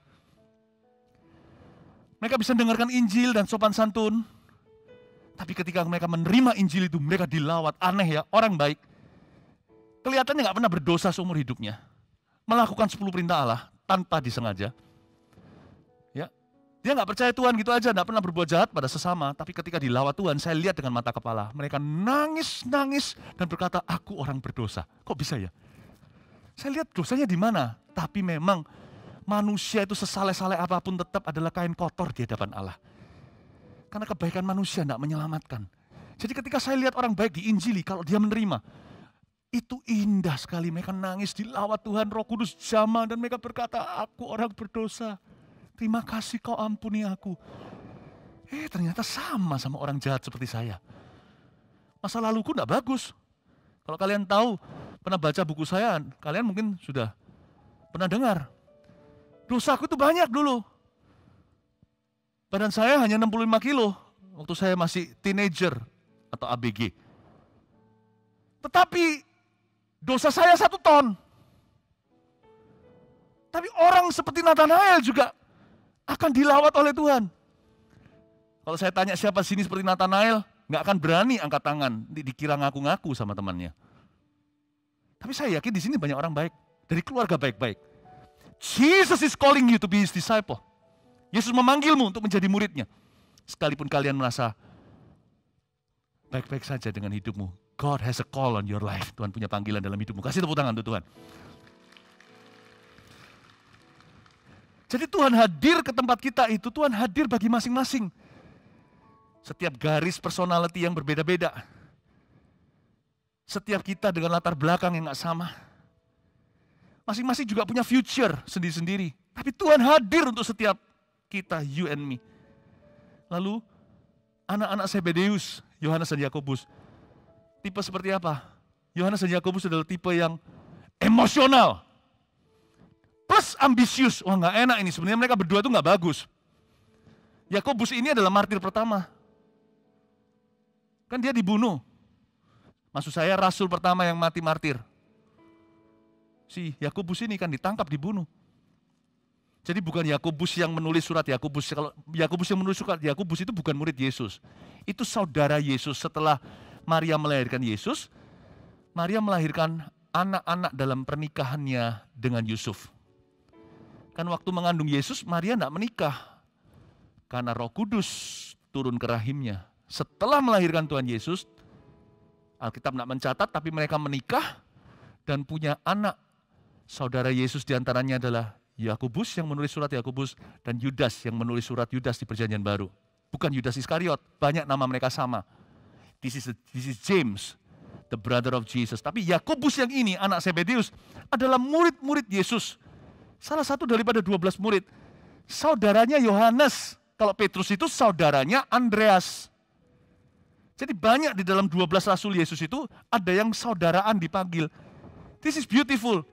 Mereka bisa dengarkan Injil dan sopan santun, tapi ketika mereka menerima Injil itu, mereka dilawat. Aneh ya, orang baik. Kelihatannya nggak pernah berdosa seumur hidupnya. Melakukan 10 perintah Allah tanpa disengaja. Ya, dia nggak percaya Tuhan gitu aja, nggak pernah berbuat jahat pada sesama. Tapi ketika dilawat Tuhan, saya lihat dengan mata kepala. Mereka nangis dan berkata, aku orang berdosa. Kok bisa ya? Saya lihat dosanya di mana, tapi memang manusia itu sesaleh-saleh apapun tetap adalah kain kotor di hadapan Allah. Karena kebaikan manusia tidak menyelamatkan. Jadi ketika saya lihat orang baik diinjili, kalau dia menerima, itu indah sekali. Mereka nangis dilawat Tuhan, Roh Kudus jamah dan mereka berkata, aku orang berdosa. Terima kasih kau ampuni aku. Ternyata sama orang jahat seperti saya. Masa laluku tidak bagus. Kalau kalian tahu, pernah baca buku saya, kalian mungkin sudah pernah dengar. Dosaku itu banyak dulu. Badan saya hanya 65 kilo waktu saya masih teenager atau ABG. Tetapi dosa saya 1 ton. Tapi orang seperti Nathanael juga akan dilawat oleh Tuhan. Kalau saya tanya siapa sini seperti Nathanael, nggak akan berani angkat tangan, dikira ngaku-ngaku sama temannya. Tapi saya yakin di sini banyak orang baik, dari keluarga baik-baik. Jesus is calling you to be his disciple. Yesus memanggilmu untuk menjadi muridnya. Sekalipun kalian merasa baik-baik saja dengan hidupmu, God has a call on your life. Tuhan punya panggilan dalam hidupmu. Kasih tepuk tangan untuk Tuhan. Jadi Tuhan hadir ke tempat kita itu, Tuhan hadir bagi masing-masing. Setiap garis personality yang berbeda-beda. Setiap kita dengan latar belakang yang gak sama. Masing-masing juga punya future sendiri-sendiri. Tapi Tuhan hadir untuk setiap kita, you and me. Lalu, anak-anak Zebedeus, Yohanes dan Yakobus. Tipe seperti apa? Yohanes dan Yakobus adalah tipe yang emosional. Plus ambisius. Wah gak enak ini, sebenarnya mereka berdua tuh gak bagus. Yakobus ini adalah martir pertama. Kan dia dibunuh. Maksud saya rasul pertama yang mati martir. Si Yakobus ini kan ditangkap, dibunuh. Jadi bukan Yakobus yang menulis surat Yakobus. Kalau Yakobus yang menulis surat Yakobus itu bukan murid Yesus. Itu saudara Yesus. Setelah Maria melahirkan Yesus, Maria melahirkan anak-anak dalam pernikahannya dengan Yusuf. Kan waktu mengandung Yesus, Maria tidak menikah. Karena Roh Kudus turun ke rahimnya. Setelah melahirkan Tuhan Yesus, Alkitab tidak mencatat, tapi mereka menikah dan punya anak. Saudara Yesus diantaranya adalah Yakobus yang menulis surat Yakobus dan Yudas yang menulis surat Yudas di Perjanjian Baru. Bukan Yudas Iskariot, banyak nama mereka sama. This is James, the brother of Jesus. Tapi Yakobus yang ini, anak Zebedeus, adalah murid-murid Yesus. Salah satu daripada 12 murid. Saudaranya Yohanes. Kalau Petrus itu saudaranya Andreas. Jadi banyak di dalam 12 rasul Yesus itu ada yang saudaraan dipanggil. This is beautiful.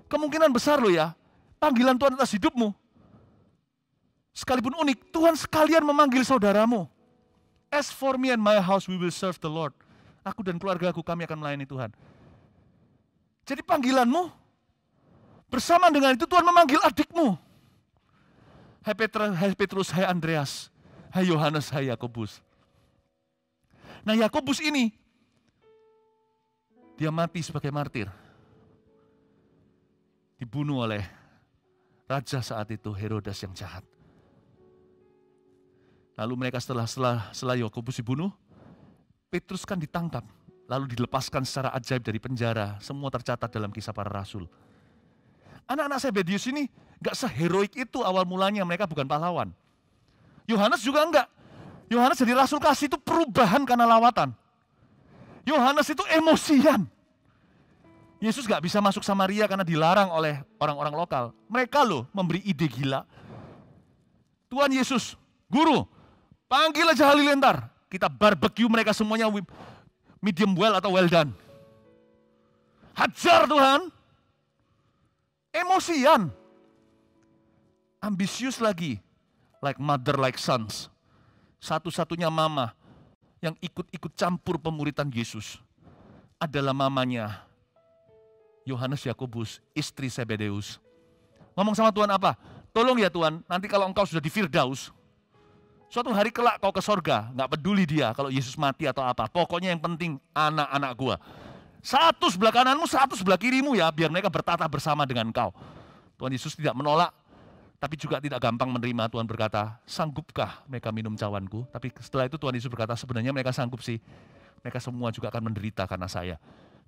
Kemungkinan besar loh ya, panggilan Tuhan atas hidupmu. Sekalipun unik, Tuhan sekalian memanggil saudaramu. As for me and my house, we will serve the Lord. Aku dan keluargaku, kami akan melayani Tuhan. Jadi panggilanmu, bersama dengan itu Tuhan memanggil adikmu. Hai Petrus, hai Andreas, hai Yohanes, hai Yakobus. Nah Yakobus ini, dia mati sebagai martir. Dibunuh oleh raja saat itu, Herodes yang jahat. Lalu mereka setelah Yakobus dibunuh, Petrus kan ditangkap, lalu dilepaskan secara ajaib dari penjara. Semua tercatat dalam Kisah Para Rasul. Anak-anak Zebedeus ini gak seheroik itu awal mulanya, mereka bukan pahlawan. Yohanes juga enggak. Yohanes jadi rasul kasih itu perubahan karena lawatan. Yohanes itu emosian. Yesus gak bisa masuk Samaria karena dilarang oleh orang-orang lokal. Mereka loh memberi ide gila. Tuhan Yesus, guru, panggil aja Halilintar. Kita barbecue mereka semuanya medium well atau well done. Hajar Tuhan. Emosian. Ambisius lagi. Like mother, like sons. Satu-satunya mama yang ikut-ikut campur pemuritan Yesus adalah mamanya Yohanes Yakobus, istri Zebedeus. Ngomong sama Tuhan apa? Tolong ya Tuhan, nanti kalau engkau sudah di Firdaus, suatu hari kelak kau ke sorga, gak peduli dia kalau Yesus mati atau apa. Pokoknya yang penting anak-anak gua. Satu sebelah kananmu, satu sebelah kirimu ya, biar mereka bertata bersama dengan engkau. Tuhan Yesus tidak menolak, tapi juga tidak gampang menerima. Tuhan berkata, sanggupkah mereka minum cawanku? Tapi setelah itu Tuhan Yesus berkata, sebenarnya mereka sanggup sih. Mereka semua juga akan menderita karena saya.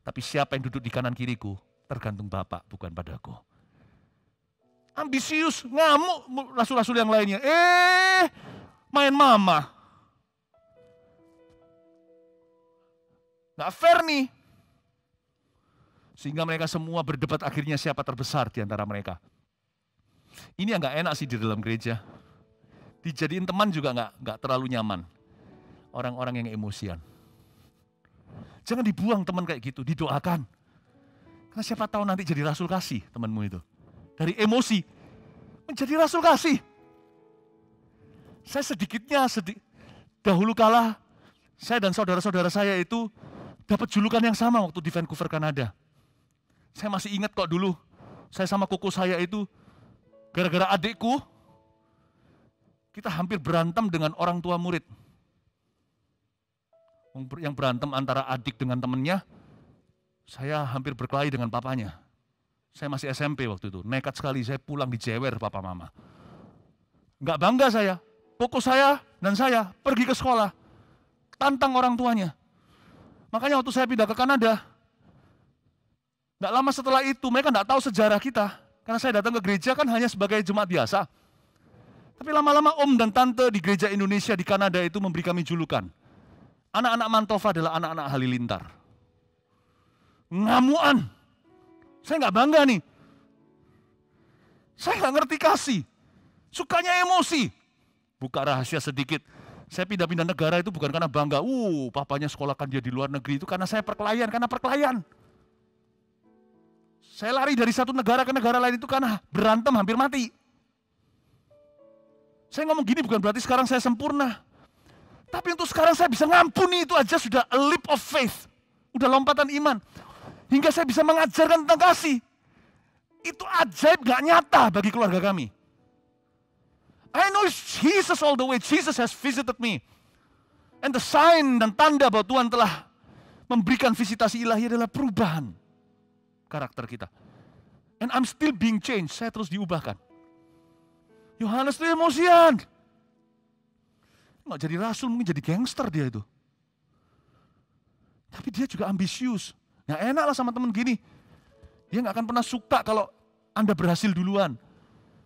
Tapi siapa yang duduk di kanan kiriku, tergantung Bapa, bukan padaku. Ambisius, ngamuk rasul-rasul yang lainnya. Main mama. Gak fair nih. Sehingga mereka semua berdebat akhirnya siapa terbesar di antara mereka. Ini yang gak enak sih di dalam gereja. Dijadiin teman juga gak terlalu nyaman. Orang-orang yang emosian. Jangan dibuang teman kayak gitu, didoakan. Karena siapa tahu nanti jadi rasul kasih temanmu itu. Dari emosi menjadi rasul kasih. Saya dahulu kala, saya dan saudara-saudara saya itu dapat julukan yang sama waktu di Vancouver, Kanada. Saya masih ingat kok dulu, saya sama koko saya itu, gara-gara adikku, kita hampir berantem dengan orang tua murid. Yang berantem antara adik dengan temennya, saya hampir berkelahi dengan papanya. Saya masih SMP waktu itu, nekat sekali saya pulang dijewer papa mama. Enggak bangga saya, koko saya dan saya pergi ke sekolah, tantang orang tuanya. Makanya waktu saya pindah ke Kanada, enggak lama setelah itu mereka enggak tahu sejarah kita. Karena saya datang ke gereja kan hanya sebagai jemaat biasa. Tapi lama-lama om dan tante di gereja Indonesia di Kanada itu memberi kami julukan. Anak-anak Mantova adalah anak-anak Halilintar. Ngamuan. Saya nggak bangga nih. Saya nggak ngerti kasih. Sukanya emosi. Buka rahasia sedikit. Saya pindah-pindah negara itu bukan karena bangga. Papanya sekolahkan dia di luar negeri itu karena saya perkelahian. Karena perkelahian. Saya lari dari satu negara ke negara lain itu karena berantem hampir mati. Saya ngomong gini bukan berarti sekarang saya sempurna. Tapi untuk sekarang saya bisa ngampuni itu aja sudah a leap of faith. Udah lompatan iman. Hingga saya bisa mengajarkan tentang kasih. Itu ajaib gak nyata bagi keluarga kami. I know it's Jesus all the way. Jesus has visited me. And the sign dan tanda bahwa Tuhan telah memberikan visitasi ilahi adalah perubahan karakter kita. And I'm still being changed. Saya terus diubahkan. Yohanes itu emosian. Nggak jadi rasul, mungkin jadi gangster dia itu. Tapi dia juga ambisius. Nggak enak lah sama teman gini. Dia nggak akan pernah suka kalau Anda berhasil duluan.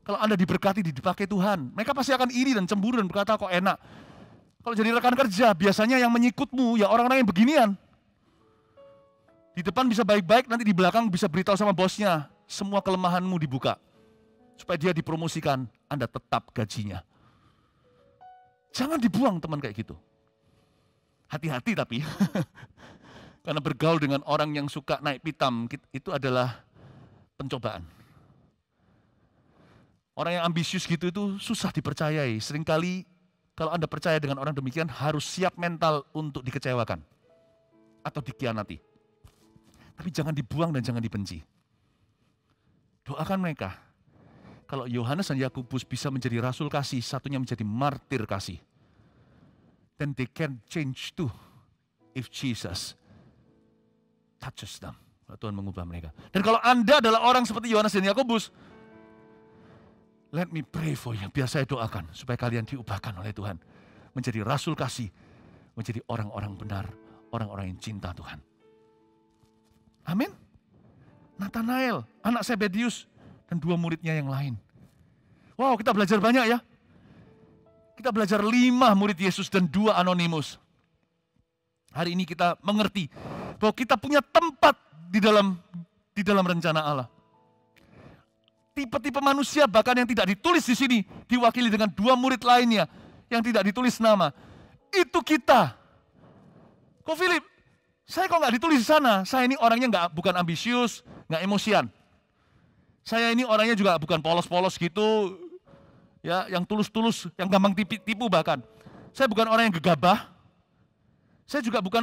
Kalau Anda diberkati, dipakai Tuhan. Mereka pasti akan iri dan cemburu dan berkata kok enak. Kalau jadi rekan kerja, biasanya yang menyikutmu ya orang-orang yang beginian. Di depan bisa baik-baik, nanti di belakang bisa beritahu sama bosnya. Semua kelemahanmu dibuka. Supaya dia dipromosikan, Anda tetap gajinya. Jangan dibuang teman kayak gitu. Hati-hati tapi. Karena bergaul dengan orang yang suka naik pitam, itu adalah pencobaan. Orang yang ambisius gitu itu susah dipercayai. Seringkali kalau Anda percaya dengan orang demikian, harus siap mental untuk dikecewakan. Atau dikhianati. Tapi jangan dibuang dan jangan dibenci. Doakan mereka. Kalau Yohanes dan Yakobus bisa menjadi rasul kasih, satunya menjadi martir kasih. Then they can change too if Jesus touches them. Tuhan mengubah mereka. Dan kalau Anda adalah orang seperti Yohanes dan Yakobus, Let me pray for you. Biar saya doakan supaya kalian diubahkan oleh Tuhan. Menjadi rasul kasih. Menjadi orang-orang benar. Orang-orang yang cinta Tuhan. Amin. Nathanael, anak Zebedius. Dan 2 muridnya yang lain. Wow, kita belajar banyak ya. Kita belajar 5 murid Yesus dan 2 anonimus. Hari ini kita mengerti bahwa kita punya tempat di dalam rencana Allah. Tipe-tipe manusia bahkan yang tidak ditulis di sini diwakili dengan 2 murid lainnya yang tidak ditulis nama. Itu kita. Kok Philip, saya kok nggak ditulis di sana? Saya ini orangnya bukan ambisius, nggak emosian. Saya ini orangnya juga bukan polos-polos gitu, ya, yang tulus-tulus, yang gampang tipu bahkan. Saya bukan orang yang gegabah. Saya juga bukan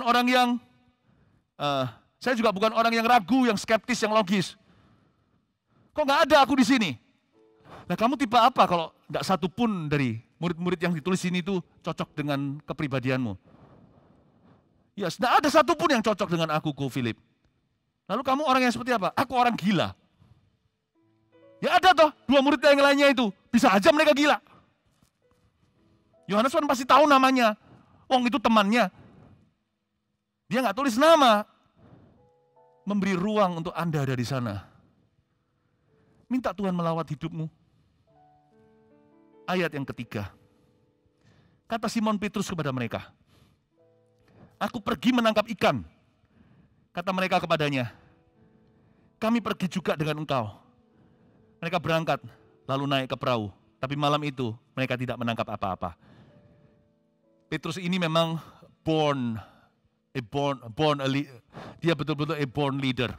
orang yang ragu, yang skeptis, yang logis. Kok nggak ada aku di sini? Nah, kamu tipe apa kalau nggak satu pun dari murid-murid yang ditulis ini itu cocok dengan kepribadianmu? Ya, nggak ada satu pun yang cocok dengan aku, Philip. Lalu kamu orang yang seperti apa? Aku orang gila. Ya ada toh, 2 murid yang lainnya itu. Bisa aja mereka gila. Yohanes kan pasti tahu namanya. Wong itu temannya. Dia nggak tulis nama. Memberi ruang untuk Anda ada di sana. Minta Tuhan melawat hidupmu. Ayat yang ketiga. Kata Simon Petrus kepada mereka, aku pergi menangkap ikan. Kata mereka kepadanya, kami pergi juga dengan engkau. Mereka berangkat, lalu naik ke perahu. Tapi malam itu mereka tidak menangkap apa-apa. Petrus ini memang dia betul-betul a born leader.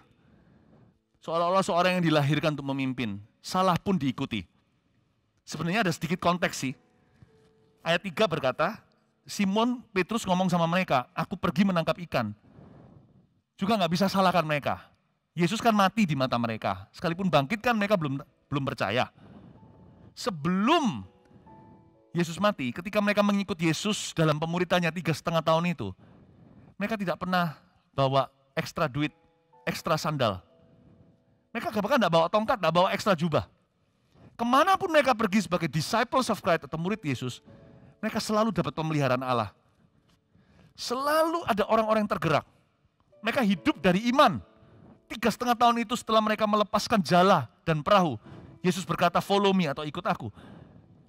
Seolah-olah seorang yang dilahirkan untuk memimpin. Salah pun diikuti. Sebenarnya ada sedikit konteks sih. Ayat 3 berkata, Simon Petrus ngomong sama mereka, aku pergi menangkap ikan. Juga nggak bisa salahkan mereka. Yesus kan mati di mata mereka. Sekalipun bangkit kan mereka belum percaya. Sebelum Yesus mati, ketika mereka mengikut Yesus dalam pemuritannya 3,5 tahun itu, mereka tidak pernah bawa ekstra duit, ekstra sandal. Mereka bahkan tidak bawa tongkat, tidak bawa ekstra jubah. Kemanapun mereka pergi sebagai disciples of Christ atau murid Yesus, mereka selalu dapat pemeliharaan Allah. Selalu ada orang-orang yang tergerak. Mereka hidup dari iman. 3,5 tahun itu setelah mereka melepaskan jala dan perahu, Yesus berkata, follow me atau ikut aku.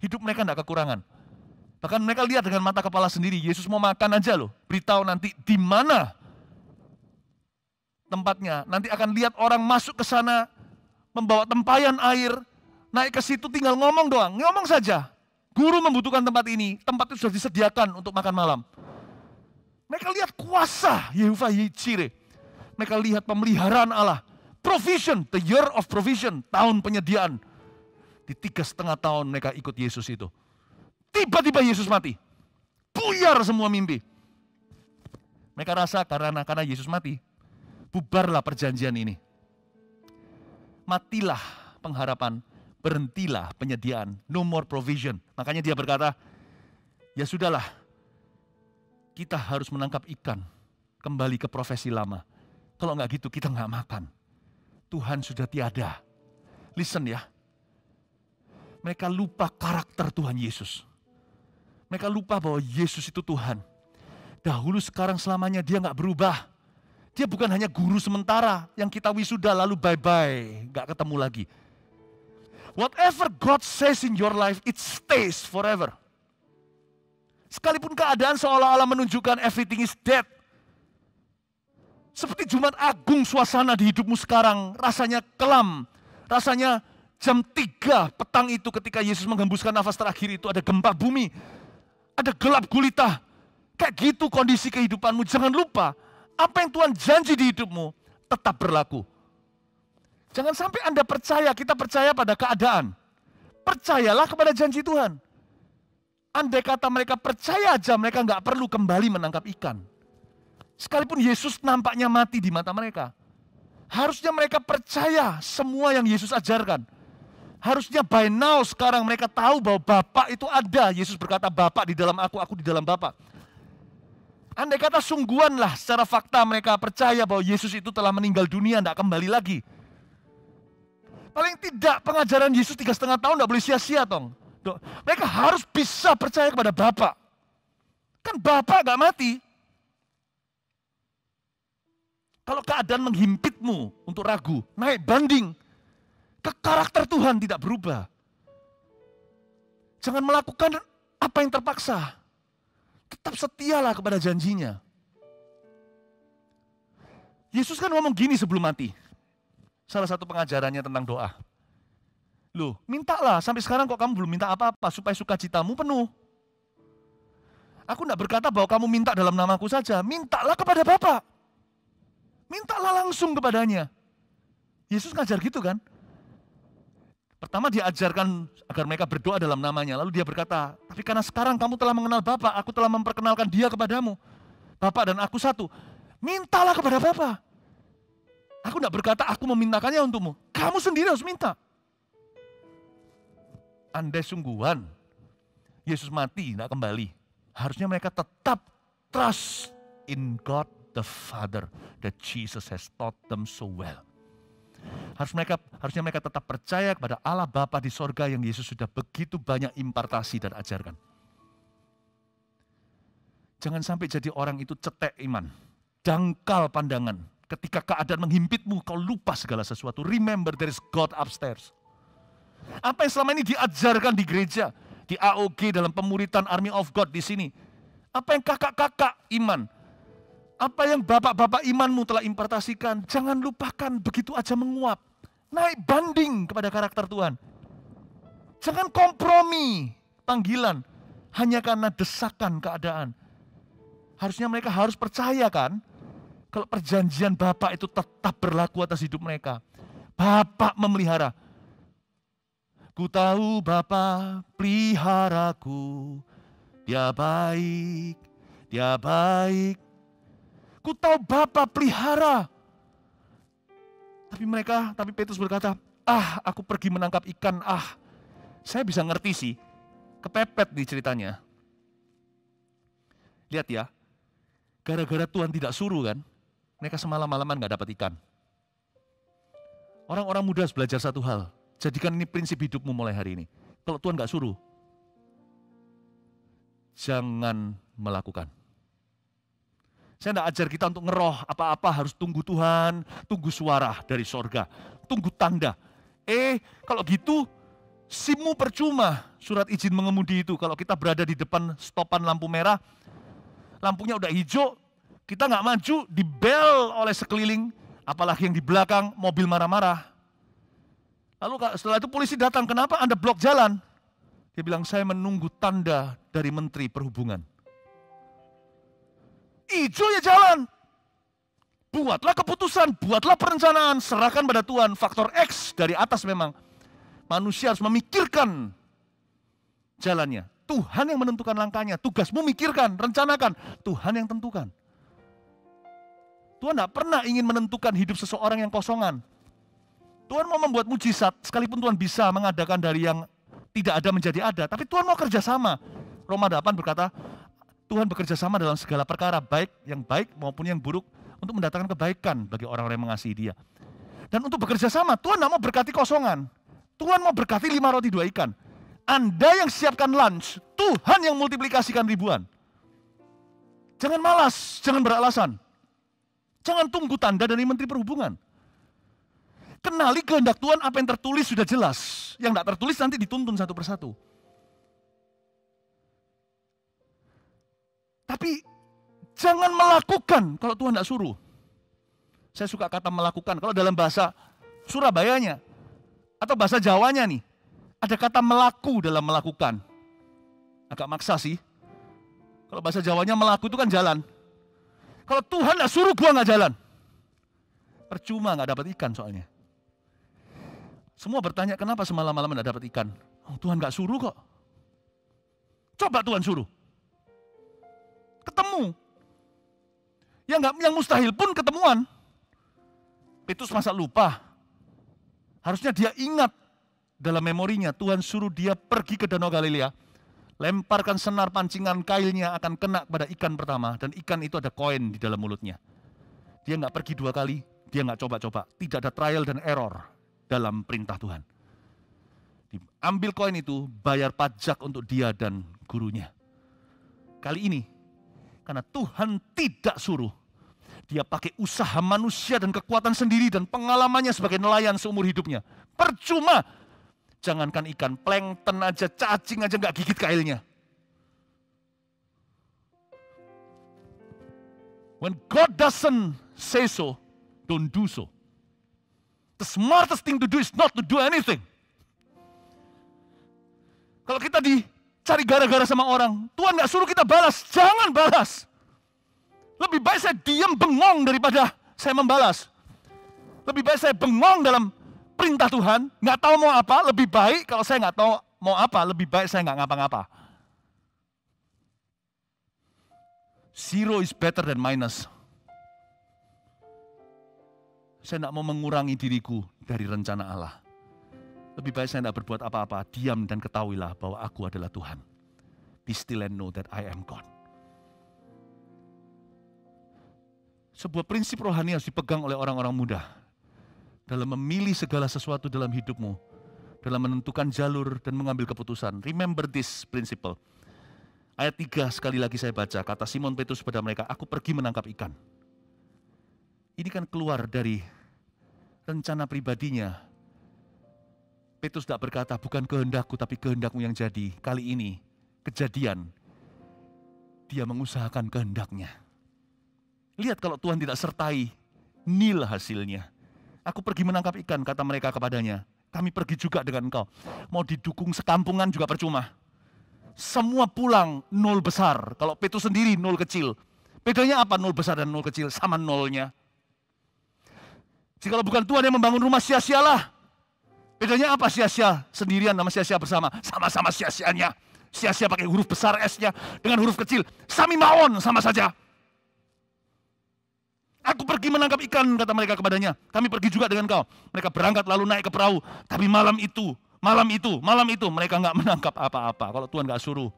Hidup mereka tidak kekurangan. Bahkan mereka lihat dengan mata kepala sendiri, Yesus mau makan aja loh. Beritahu nanti di mana tempatnya. Nanti akan lihat orang masuk ke sana, membawa tempayan air, naik ke situ tinggal ngomong doang. Ngomong saja. Guru membutuhkan tempat ini. Tempat itu sudah disediakan untuk makan malam. Mereka lihat kuasa Yehovah Jireh. Mereka lihat pemeliharaan Allah. Provision, the year of provision, tahun penyediaan. Di 3,5 tahun mereka ikut Yesus itu. Tiba-tiba Yesus mati. Buyar semua mimpi. Mereka rasa karena Yesus mati, bubarlah perjanjian ini. Matilah pengharapan, berhentilah penyediaan, no more provision. Makanya dia berkata, ya sudahlah, kita harus menangkap ikan, kembali ke profesi lama. Kalau nggak gitu kita nggak makan. Tuhan sudah tiada. Listen ya, mereka lupa karakter Tuhan Yesus. Mereka lupa bahwa Yesus itu Tuhan. Dahulu, sekarang, selamanya dia nggak berubah. Dia bukan hanya guru sementara yang kita wisuda lalu bye-bye, nggak ketemu lagi. Whatever God says in your life, it stays forever. Sekalipun keadaan seolah-olah menunjukkan everything is dead. Seperti Jumat Agung suasana di hidupmu sekarang, rasanya kelam. Rasanya jam 3 petang itu ketika Yesus menghembuskan nafas terakhir itu ada gempa bumi. Ada gelap gulita. Kayak gitu kondisi kehidupanmu. Jangan lupa, apa yang Tuhan janji di hidupmu tetap berlaku. Jangan sampai Anda percaya, kita percaya pada keadaan. Percayalah kepada janji Tuhan. Andai kata mereka percaya aja, mereka nggak perlu kembali menangkap ikan. Sekalipun Yesus nampaknya mati di mata mereka. Harusnya mereka percaya semua yang Yesus ajarkan. Harusnya by now sekarang mereka tahu bahwa Bapa itu ada. Yesus berkata, Bapa di dalam aku di dalam Bapa. Andai kata sungguhanlah secara fakta mereka percaya bahwa Yesus itu telah meninggal dunia, tidak kembali lagi. Paling tidak pengajaran Yesus 3,5 tahun tidak boleh sia-sia, tong. Mereka harus bisa percaya kepada Bapa. Kan Bapa gak mati. Kalau keadaan menghimpitmu untuk ragu, naik banding, ke karakter Tuhan tidak berubah. Jangan melakukan apa yang terpaksa. Tetap setialah kepada janjinya. Yesus kan ngomong gini sebelum mati. Salah satu pengajarannya tentang doa. Loh, mintalah. Sampai sekarang kok kamu belum minta apa-apa supaya sukacitamu penuh. Aku tidak berkata bahwa kamu minta dalam namaku saja. Mintalah kepada Bapa. Mintalah langsung kepadanya. Yesus ngajar gitu kan. Pertama dia ajarkan agar mereka berdoa dalam namanya. Lalu dia berkata, tapi karena sekarang kamu telah mengenal Bapa, aku telah memperkenalkan dia kepadamu. Bapa dan aku satu. Mintalah kepada Bapa. Aku tidak berkata aku memintakannya untukmu. Kamu sendiri harus minta. Andai sungguhan Yesus mati, tidak kembali. Harusnya mereka tetap trust in God the Father that Jesus has taught them so well. Harusnya mereka tetap percaya kepada Allah Bapa di sorga yang Yesus sudah begitu banyak impartasi dan ajarkan. Jangan sampai jadi orang itu cetek iman, dangkal pandangan. Ketika keadaan menghimpitmu, kau lupa segala sesuatu. Remember there is God upstairs. Apa yang selama ini diajarkan di gereja, di AOG dalam pemuritan Army of God di sini. Apa yang kakak-kakak iman, apa yang bapak-bapak imanmu telah impartasikan, jangan lupakan begitu aja menguap. Naik banding kepada karakter Tuhan. Jangan kompromi panggilan hanya karena desakan keadaan. Harusnya mereka harus percaya kan, kalau perjanjian Bapa itu tetap berlaku atas hidup mereka. Bapa memelihara. Ku tahu Bapa peliharaku, dia baik, dia baik. Ku tahu Bapa pelihara. Tapi Petrus berkata, aku pergi menangkap ikan, saya bisa ngerti sih, kepepet nih ceritanya. Lihat ya, gara-gara Tuhan tidak suruh kan, mereka semalam-malaman gak dapat ikan. Orang-orang muda harus belajar satu hal, jadikan ini prinsip hidupmu mulai hari ini. Kalau Tuhan gak suruh, jangan melakukan. Saya tidak ajar kita untuk ngeroh apa-apa harus tunggu Tuhan, tunggu suara dari sorga, tunggu tanda. Kalau gitu, SIM-mu percuma surat izin mengemudi itu. Kalau kita berada di depan stopan lampu merah, lampunya udah hijau, kita nggak maju, dibel oleh sekeliling, apalagi yang di belakang mobil marah-marah. Lalu setelah itu polisi datang, kenapa Anda blok jalan? Dia bilang, saya menunggu tanda dari Menteri Perhubungan. Hijau ya jalan. Buatlah keputusan, buatlah perencanaan, serahkan pada Tuhan. Faktor X dari atas memang. Manusia harus memikirkan jalannya. Tuhan yang menentukan langkahnya. Tugasmu mikirkan, rencanakan. Tuhan yang tentukan. Tuhan tidak pernah ingin menentukan hidup seseorang yang kosongan. Tuhan mau membuat mujizat, sekalipun Tuhan bisa mengadakan dari yang tidak ada menjadi ada. Tapi Tuhan mau kerjasama. Roma 8 berkata, Tuhan bekerja sama dalam segala perkara, baik yang baik maupun yang buruk, untuk mendatangkan kebaikan bagi orang-orang yang mengasihi Dia. Dan untuk bekerja sama, Tuhan tidak mau berkati kosongan. Tuhan mau berkati 5 roti 2 ikan. Anda yang siapkan lunch, Tuhan yang multiplikasikan ribuan. Jangan malas, jangan beralasan. Jangan tunggu tanda dari Menteri Perhubungan. Kenali kehendak Tuhan, apa yang tertulis sudah jelas. Yang tidak tertulis nanti dituntun satu persatu. Tapi jangan melakukan kalau Tuhan tidak suruh. Saya suka kata melakukan. Kalau dalam bahasa Surabayanya atau bahasa Jawanya nih, ada kata melaku dalam melakukan. Agak maksa sih. Kalau bahasa Jawanya melaku itu kan jalan. Kalau Tuhan tidak suruh, gua nggak jalan. Percuma nggak dapat ikan soalnya. Semua bertanya kenapa semalam-malam nggak dapat ikan. Tuhan nggak suruh kok. Coba Tuhan suruh. Ketemu. Yang mustahil pun ketemuan. Petrus masa lupa. Harusnya dia ingat dalam memorinya. Tuhan suruh dia pergi ke Danau Galilea. Lemparkan senar pancingan kailnya akan kena pada ikan pertama. Dan ikan itu ada koin di dalam mulutnya. Dia nggak pergi 2 kali. Dia nggak coba-coba. Tidak ada trial dan error dalam perintah Tuhan. Diambil koin itu, bayar pajak untuk dia dan gurunya. Kali ini, karena Tuhan tidak suruh, dia pakai usaha manusia dan kekuatan sendiri dan pengalamannya sebagai nelayan seumur hidupnya. Percuma. Jangankan ikan, plankton aja, cacing aja nggak gigit kailnya. When God doesn't say so, don't do so. The smartest thing to do is not to do anything. Kalau kita dicari gara-gara sama orang, Tuhan nggak suruh kita balas, jangan balas. Lebih baik saya diam bengong daripada saya membalas. Lebih baik saya bengong dalam perintah Tuhan, nggak tahu mau apa, lebih baik kalau saya nggak tahu mau apa, lebih baik saya nggak ngapa-ngapa. Zero is better than minus. Saya tidak mau mengurangi diriku dari rencana Allah. Lebih baik saya tidak berbuat apa-apa, diam dan ketahuilah bahwa aku adalah Tuhan. Be still and know that I am God. Sebuah prinsip rohani harus dipegang oleh orang-orang muda. Dalam memilih segala sesuatu dalam hidupmu. Dalam menentukan jalur dan mengambil keputusan. Remember this principle. Ayat 3 sekali lagi saya baca. Kata Simon Petrus kepada mereka, aku pergi menangkap ikan. Ini kan keluar dari rencana pribadinya. Petrus tidak berkata, bukan kehendakku tapi kehendakmu yang jadi. Kali ini, kejadian, dia mengusahakan kehendaknya. Lihat kalau Tuhan tidak sertai, nil hasilnya. Aku pergi menangkap ikan, kata mereka kepadanya. Kami pergi juga dengan engkau. Mau didukung sekampungan juga percuma. Semua pulang, nol besar. Kalau Petrus sendiri, nol kecil. Bedanya apa nol besar dan nol kecil? Sama nolnya. Jikalau bukan Tuhan yang membangun rumah, sia-sialah. Bedanya apa sia-sia sendirian sama sia-sia bersama? Sama-sama sia-sianya. Sia-sia pakai huruf besar S-nya dengan huruf kecil. Sami mawon, sama saja. Aku pergi menangkap ikan, kata mereka kepadanya. Kami pergi juga dengan kau. Mereka berangkat lalu naik ke perahu. Tapi malam itu, mereka nggak menangkap apa-apa. Kalau Tuhan nggak suruh,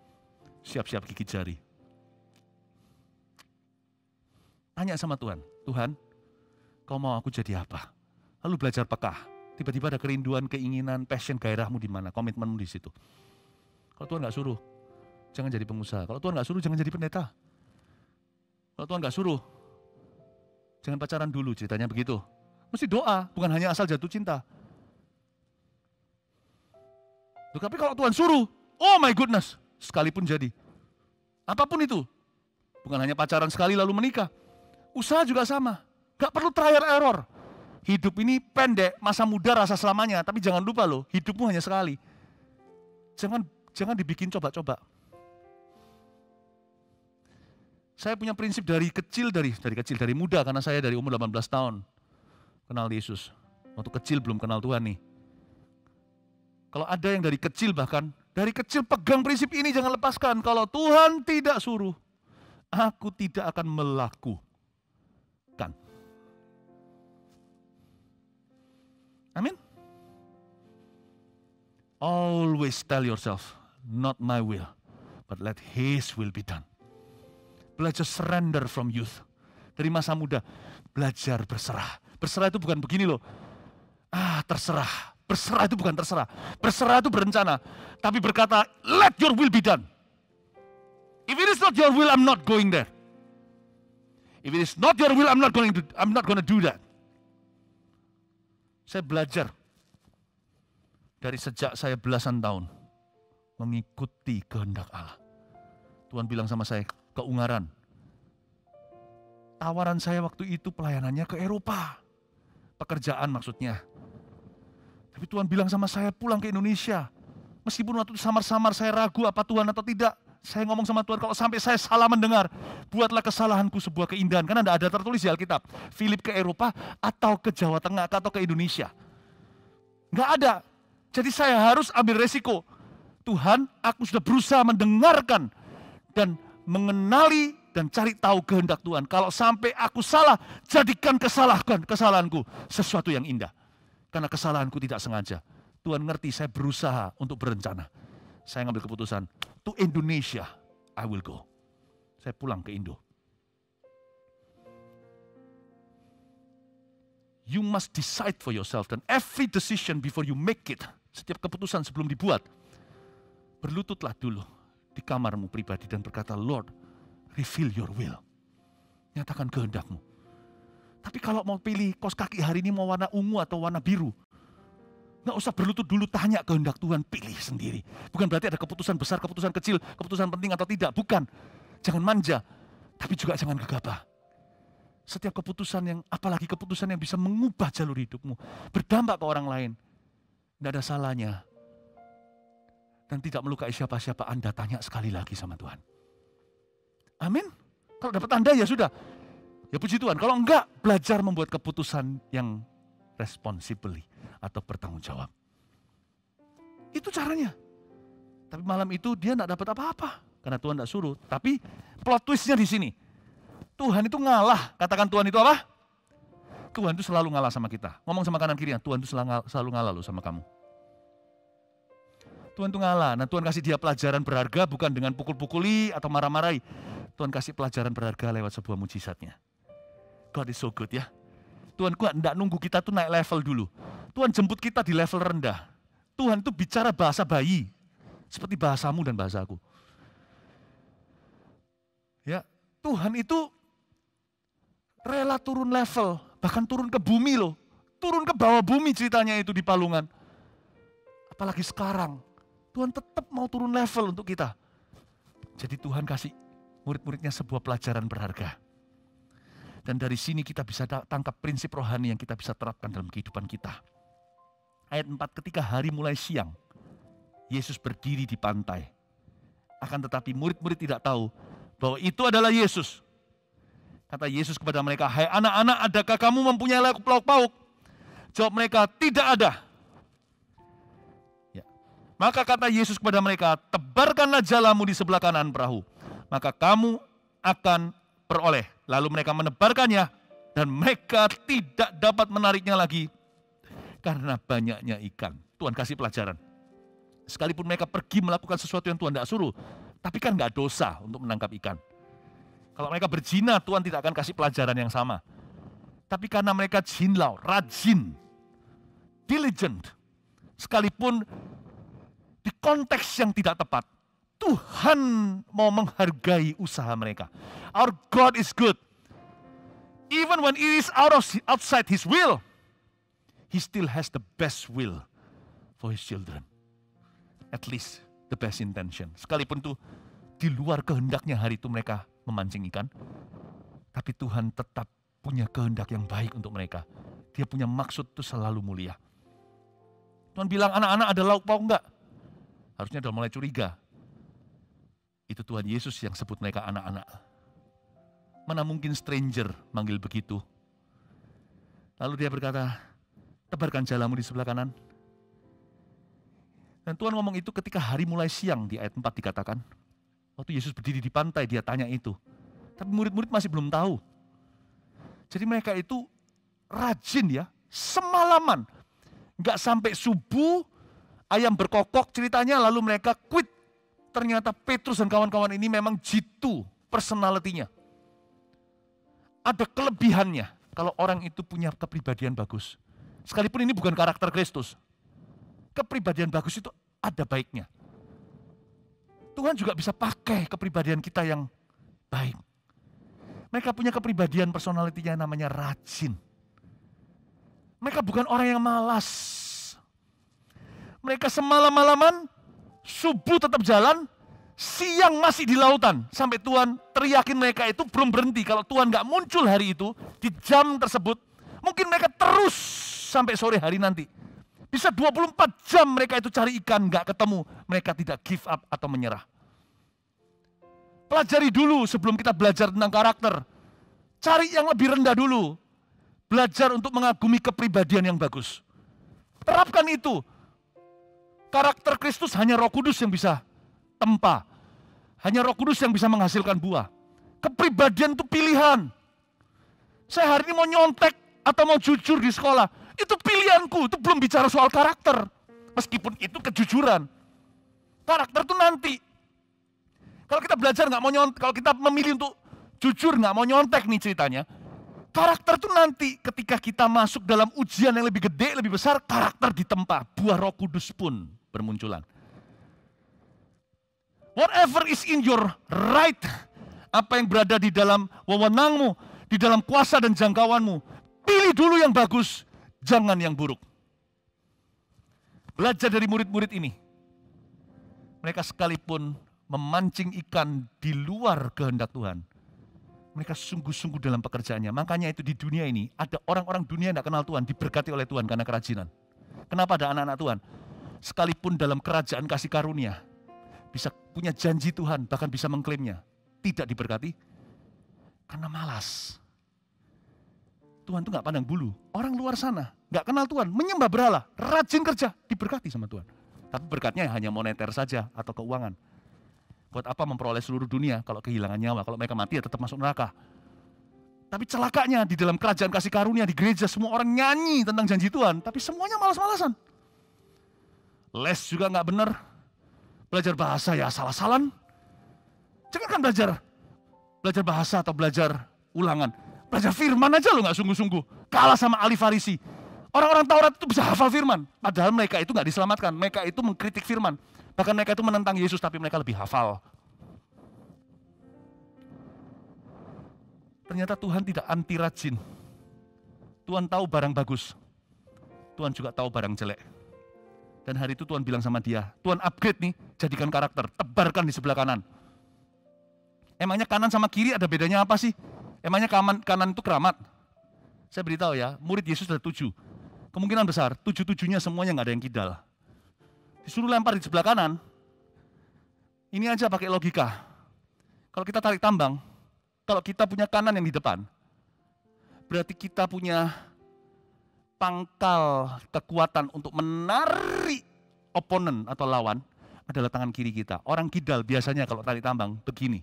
siap-siap gigit jari. Tanya sama Tuhan, Tuhan, kau mau aku jadi apa? Lalu belajar peka. Tiba-tiba ada kerinduan, keinginan, passion, gairahmu di mana, komitmenmu di situ. Kalau Tuhan nggak suruh, jangan jadi pengusaha. Kalau Tuhan nggak suruh, jangan jadi pendeta. Kalau Tuhan nggak suruh, jangan pacaran dulu, ceritanya begitu. Mesti doa, bukan hanya asal jatuh cinta. Tapi kalau Tuhan suruh, oh my goodness, sekalipun jadi. Apapun itu, bukan hanya pacaran sekali lalu menikah. Usaha juga sama, gak perlu trial error. Hidup ini pendek, masa muda rasa selamanya, tapi jangan lupa loh, hidupmu hanya sekali. Jangan dibikin coba-coba. Saya punya prinsip dari muda, karena saya dari umur 18 tahun kenal Yesus. Waktu kecil belum kenal Tuhan nih. Kalau ada yang dari kecil bahkan, dari kecil pegang prinsip ini jangan lepaskan. Kalau Tuhan tidak suruh, aku tidak akan melakukan. Amin. Always tell yourself, not my will, but let His will be done. Belajar surrender from youth. Dari masa muda, belajar berserah. Berserah itu bukan begini loh. Terserah. Berserah itu bukan terserah. Berserah itu berencana. Tapi berkata, let your will be done. If it is not your will, I'm not going there. If it is not your will, I'm not going to do that. Saya belajar dari sejak saya belasan tahun mengikuti kehendak Allah. Tuhan bilang sama saya, keungaran. Tawaran saya waktu itu pelayanannya ke Eropa. Pekerjaan maksudnya. Tapi Tuhan bilang sama saya pulang ke Indonesia. Meskipun waktu itu samar-samar saya ragu apa Tuhan atau tidak. Saya ngomong sama Tuhan, kalau sampai saya salah mendengar, buatlah kesalahanku sebuah keindahan. Karena tidak ada tertulis di Alkitab, Philip ke Eropa atau ke Jawa Tengah atau ke Indonesia. Nggak ada. Jadi saya harus ambil resiko. Tuhan, aku sudah berusaha mendengarkan dan mengenali dan cari tahu kehendak Tuhan. Kalau sampai aku salah, jadikan kesalahanku sesuatu yang indah. Karena kesalahanku tidak sengaja. Tuhan ngerti saya berusaha untuk berencana. Saya ngambil keputusan, to Indonesia, I will go. Saya pulang ke Indo. You must decide for yourself. Dan every decision before you make it, setiap keputusan sebelum dibuat, berlututlah dulu di kamarmu pribadi dan berkata, Lord, reveal your will. Nyatakan kehendakmu. Tapi kalau mau pilih kaos kaki hari ini mau warna ungu atau warna biru, nggak usah berlutut dulu, tanya kehendak Tuhan, pilih sendiri. Bukan berarti ada keputusan besar, keputusan kecil, keputusan penting atau tidak. Bukan. Jangan manja, tapi juga jangan gegabah. Setiap keputusan yang, apalagi keputusan yang bisa mengubah jalur hidupmu, berdampak ke orang lain, tidak ada salahnya. Dan tidak melukai siapa-siapa, Anda tanya sekali lagi sama Tuhan. Amin. Kalau dapat tanda ya sudah. Ya puji Tuhan. Kalau enggak, belajar membuat keputusan yang responsibly atau bertanggung jawab. Itu caranya. Tapi malam itu dia enggak dapat apa-apa karena Tuhan enggak suruh. Tapi plot twistnya di sini. Tuhan itu ngalah. Katakan Tuhan itu apa? Tuhan itu selalu ngalah sama kita. Ngomong sama kanan kirinya, Tuhan itu selalu ngalah loh sama kamu. Tuhan itu ngalah. Nah, Tuhan kasih dia pelajaran berharga bukan dengan pukul-pukuli atau marah-marahi. Tuhan kasih pelajaran berharga lewat sebuah mujizatnya. God is so good ya. Tuhan enggak nunggu kita tuh naik level dulu. Tuhan jemput kita di level rendah. Tuhan itu bicara bahasa bayi. Seperti bahasamu dan bahasaku. Ya, Tuhan itu rela turun level. Bahkan turun ke bumi loh. Turun ke bawah bumi ceritanya itu di Palungan. Apalagi sekarang. Tuhan tetap mau turun level untuk kita. Jadi Tuhan kasih murid-muridnya sebuah pelajaran berharga. Dan dari sini kita bisa tangkap prinsip rohani yang kita bisa terapkan dalam kehidupan kita. Ayat 4, ketika hari mulai siang, Yesus berdiri di pantai. Akan tetapi murid-murid tidak tahu bahwa itu adalah Yesus. Kata Yesus kepada mereka, hai anak-anak, adakah kamu mempunyai lauk pauk? Jawab mereka, tidak ada. Maka kata Yesus kepada mereka, tebarkanlah jalamu di sebelah kanan perahu, maka kamu akan peroleh. Lalu mereka menebarkannya, dan mereka tidak dapat menariknya lagi, karena banyaknya ikan. Tuhan kasih pelajaran. Sekalipun mereka pergi melakukan sesuatu yang Tuhan tidak suruh, tapi kan nggak dosa untuk menangkap ikan. Kalau mereka berzina, Tuhan tidak akan kasih pelajaran yang sama. Tapi karena mereka jinlau, rajin, diligent, sekalipun di konteks yang tidak tepat, Tuhan mau menghargai usaha mereka. Our God is good. Even when it is outside His will, He still has the best will for His children. At least the best intention. Sekalipun itu di luar kehendaknya hari itu mereka memancing ikan, tapi Tuhan tetap punya kehendak yang baik untuk mereka. Dia punya maksud itu selalu mulia. Tuhan bilang, anak-anak ada lauk pauk enggak? Harusnya udah mulai curiga. Itu Tuhan Yesus yang sebut mereka anak-anak. Mana mungkin stranger manggil begitu. Lalu dia berkata, tebarkan jalamu di sebelah kanan. Dan Tuhan ngomong itu ketika hari mulai siang, di ayat 4 dikatakan. Waktu Yesus berdiri di pantai, dia tanya itu. Tapi murid-murid masih belum tahu. Jadi mereka itu rajin ya, semalaman. Nggak sampai subuh, ayam berkokok ceritanya, lalu mereka quit. Ternyata Petrus dan kawan-kawan ini memang jitu personality-nya. Ada kelebihannya kalau orang itu punya kepribadian bagus. Sekalipun ini bukan karakter Kristus. Kepribadian bagus itu ada baiknya. Tuhan juga bisa pakai kepribadian kita yang baik. Mereka punya kepribadian personality-nya namanya rajin. Mereka bukan orang yang malas. Mereka semalam-malaman, subuh tetap jalan, siang masih di lautan. Sampai Tuhan teriakin mereka itu belum berhenti. Kalau Tuhan gak muncul hari itu, di jam tersebut, mungkin mereka terus sampai sore hari nanti. Bisa 24 jam mereka itu cari ikan, gak ketemu. Mereka tidak give up atau menyerah. Pelajari dulu sebelum kita belajar tentang karakter. Cari yang lebih rendah dulu. Belajar untuk mengagumi kepribadian yang bagus. Terapkan itu. Karakter Kristus hanya Roh Kudus yang bisa tempa. Hanya Roh Kudus yang bisa menghasilkan buah. Kepribadian itu pilihan. Saya hari ini mau nyontek atau mau jujur di sekolah. Itu pilihanku, itu belum bicara soal karakter. Meskipun itu kejujuran. Karakter itu nanti. Kalau kita belajar nggak mau nyontek, kalau kita memilih untuk jujur nggak mau nyontek nih ceritanya, Karakter itu nanti ketika kita masuk dalam ujian yang lebih gede, lebih besar, karakter ditempa. Buah Roh Kudus pun bermunculan. Whatever is in your right, apa yang berada di dalam wewenangmu, di dalam kuasa dan jangkauanmu, pilih dulu yang bagus, jangan yang buruk. Belajar dari murid-murid ini. Mereka sekalipun memancing ikan di luar kehendak Tuhan, mereka sungguh-sungguh dalam pekerjaannya. Makanya itu di dunia ini, ada orang-orang dunia yang tidak kenal Tuhan, diberkati oleh Tuhan karena kerajinan. Kenapa ada anak-anak Tuhan? Sekalipun dalam kerajaan kasih karunia, bisa punya janji Tuhan, bahkan bisa mengklaimnya, tidak diberkati karena malas. Tuhan itu nggak pandang bulu. Orang luar sana nggak kenal Tuhan, menyembah berhala, rajin kerja, diberkati sama Tuhan. Tapi berkatnya hanya moneter saja atau keuangan. Buat apa memperoleh seluruh dunia kalau kehilangan nyawa? Kalau mereka mati ya tetap masuk neraka. Tapi celakanya di dalam kerajaan kasih karunia di gereja semua orang nyanyi tentang janji Tuhan, tapi semuanya malas-malasan. Les juga nggak benar. Belajar bahasa ya salah-salan. Jangan kan belajar bahasa atau belajar ulangan. Belajar firman aja lo nggak sungguh-sungguh. Kalah sama ahli Farisi. Orang-orang Taurat itu bisa hafal firman. Padahal mereka itu nggak diselamatkan. Mereka itu mengkritik firman. Bahkan mereka itu menentang Yesus tapi mereka lebih hafal. Ternyata Tuhan tidak anti rajin. Tuhan tahu barang bagus. Tuhan juga tahu barang jelek. Dan hari itu Tuhan bilang sama dia, Tuhan upgrade nih, jadikan karakter, tebarkan di sebelah kanan. Emangnya kanan sama kiri ada bedanya apa sih? Emangnya kanan itu keramat? Saya beritahu ya, murid Yesus ada 7. Kemungkinan besar, 7-7-nya semuanya nggak ada yang kidal. Disuruh lempar di sebelah kanan, ini aja pakai logika. Kalau kita tarik tambang, kalau kita punya kanan yang di depan, berarti kita punya pangkal kekuatan untuk menarik oponen atau lawan adalah tangan kiri kita. Orang kidal biasanya kalau tarik tambang begini.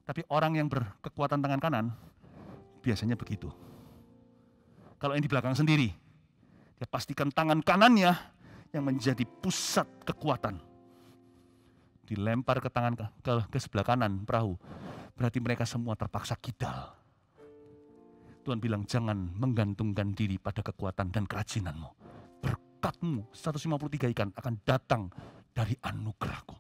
Tapi orang yang berkekuatan tangan kanan biasanya begitu. Kalau yang di belakang sendiri, dia pastikan tangan kanannya yang menjadi pusat kekuatan. Dilempar ke tangan ke sebelah kanan perahu. Berarti mereka semua terpaksa kidal. Tuhan bilang jangan menggantungkan diri pada kekuatan dan kerajinanmu. Berkatmu 153 ikan akan datang dari anugerahku.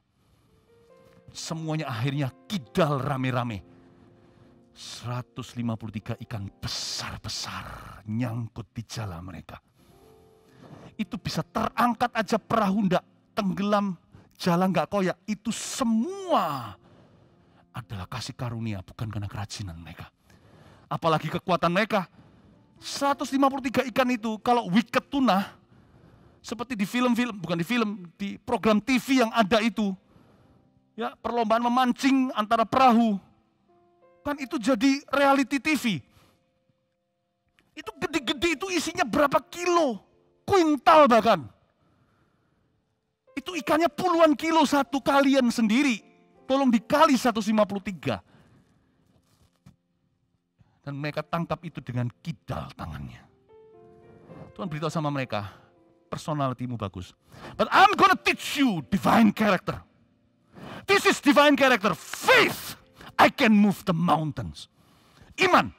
Semuanya akhirnya kidal rame-rame. 153 ikan besar-besar nyangkut di jala mereka. Itu bisa terangkat aja perahu ndak tenggelam, jalan nggak koyak. Itu semua adalah kasih karunia bukan karena kerajinan mereka. Apalagi kekuatan mereka. 153 ikan itu kalau wicked tuna, seperti di film-film, bukan di film, di program TV yang ada itu, ya perlombaan memancing antara perahu, kan itu jadi reality TV. Itu gede-gede, itu isinya berapa kilo, kuintal bahkan. Itu ikannya puluhan kilo satu, kalian sendiri, tolong dikali 153. Dan mereka tangkap itu dengan kidal tangannya. Tuhan beritahu sama mereka, personalitimu bagus. But I'm gonna teach you divine character. This is divine character, faith. I can move the mountains. Iman.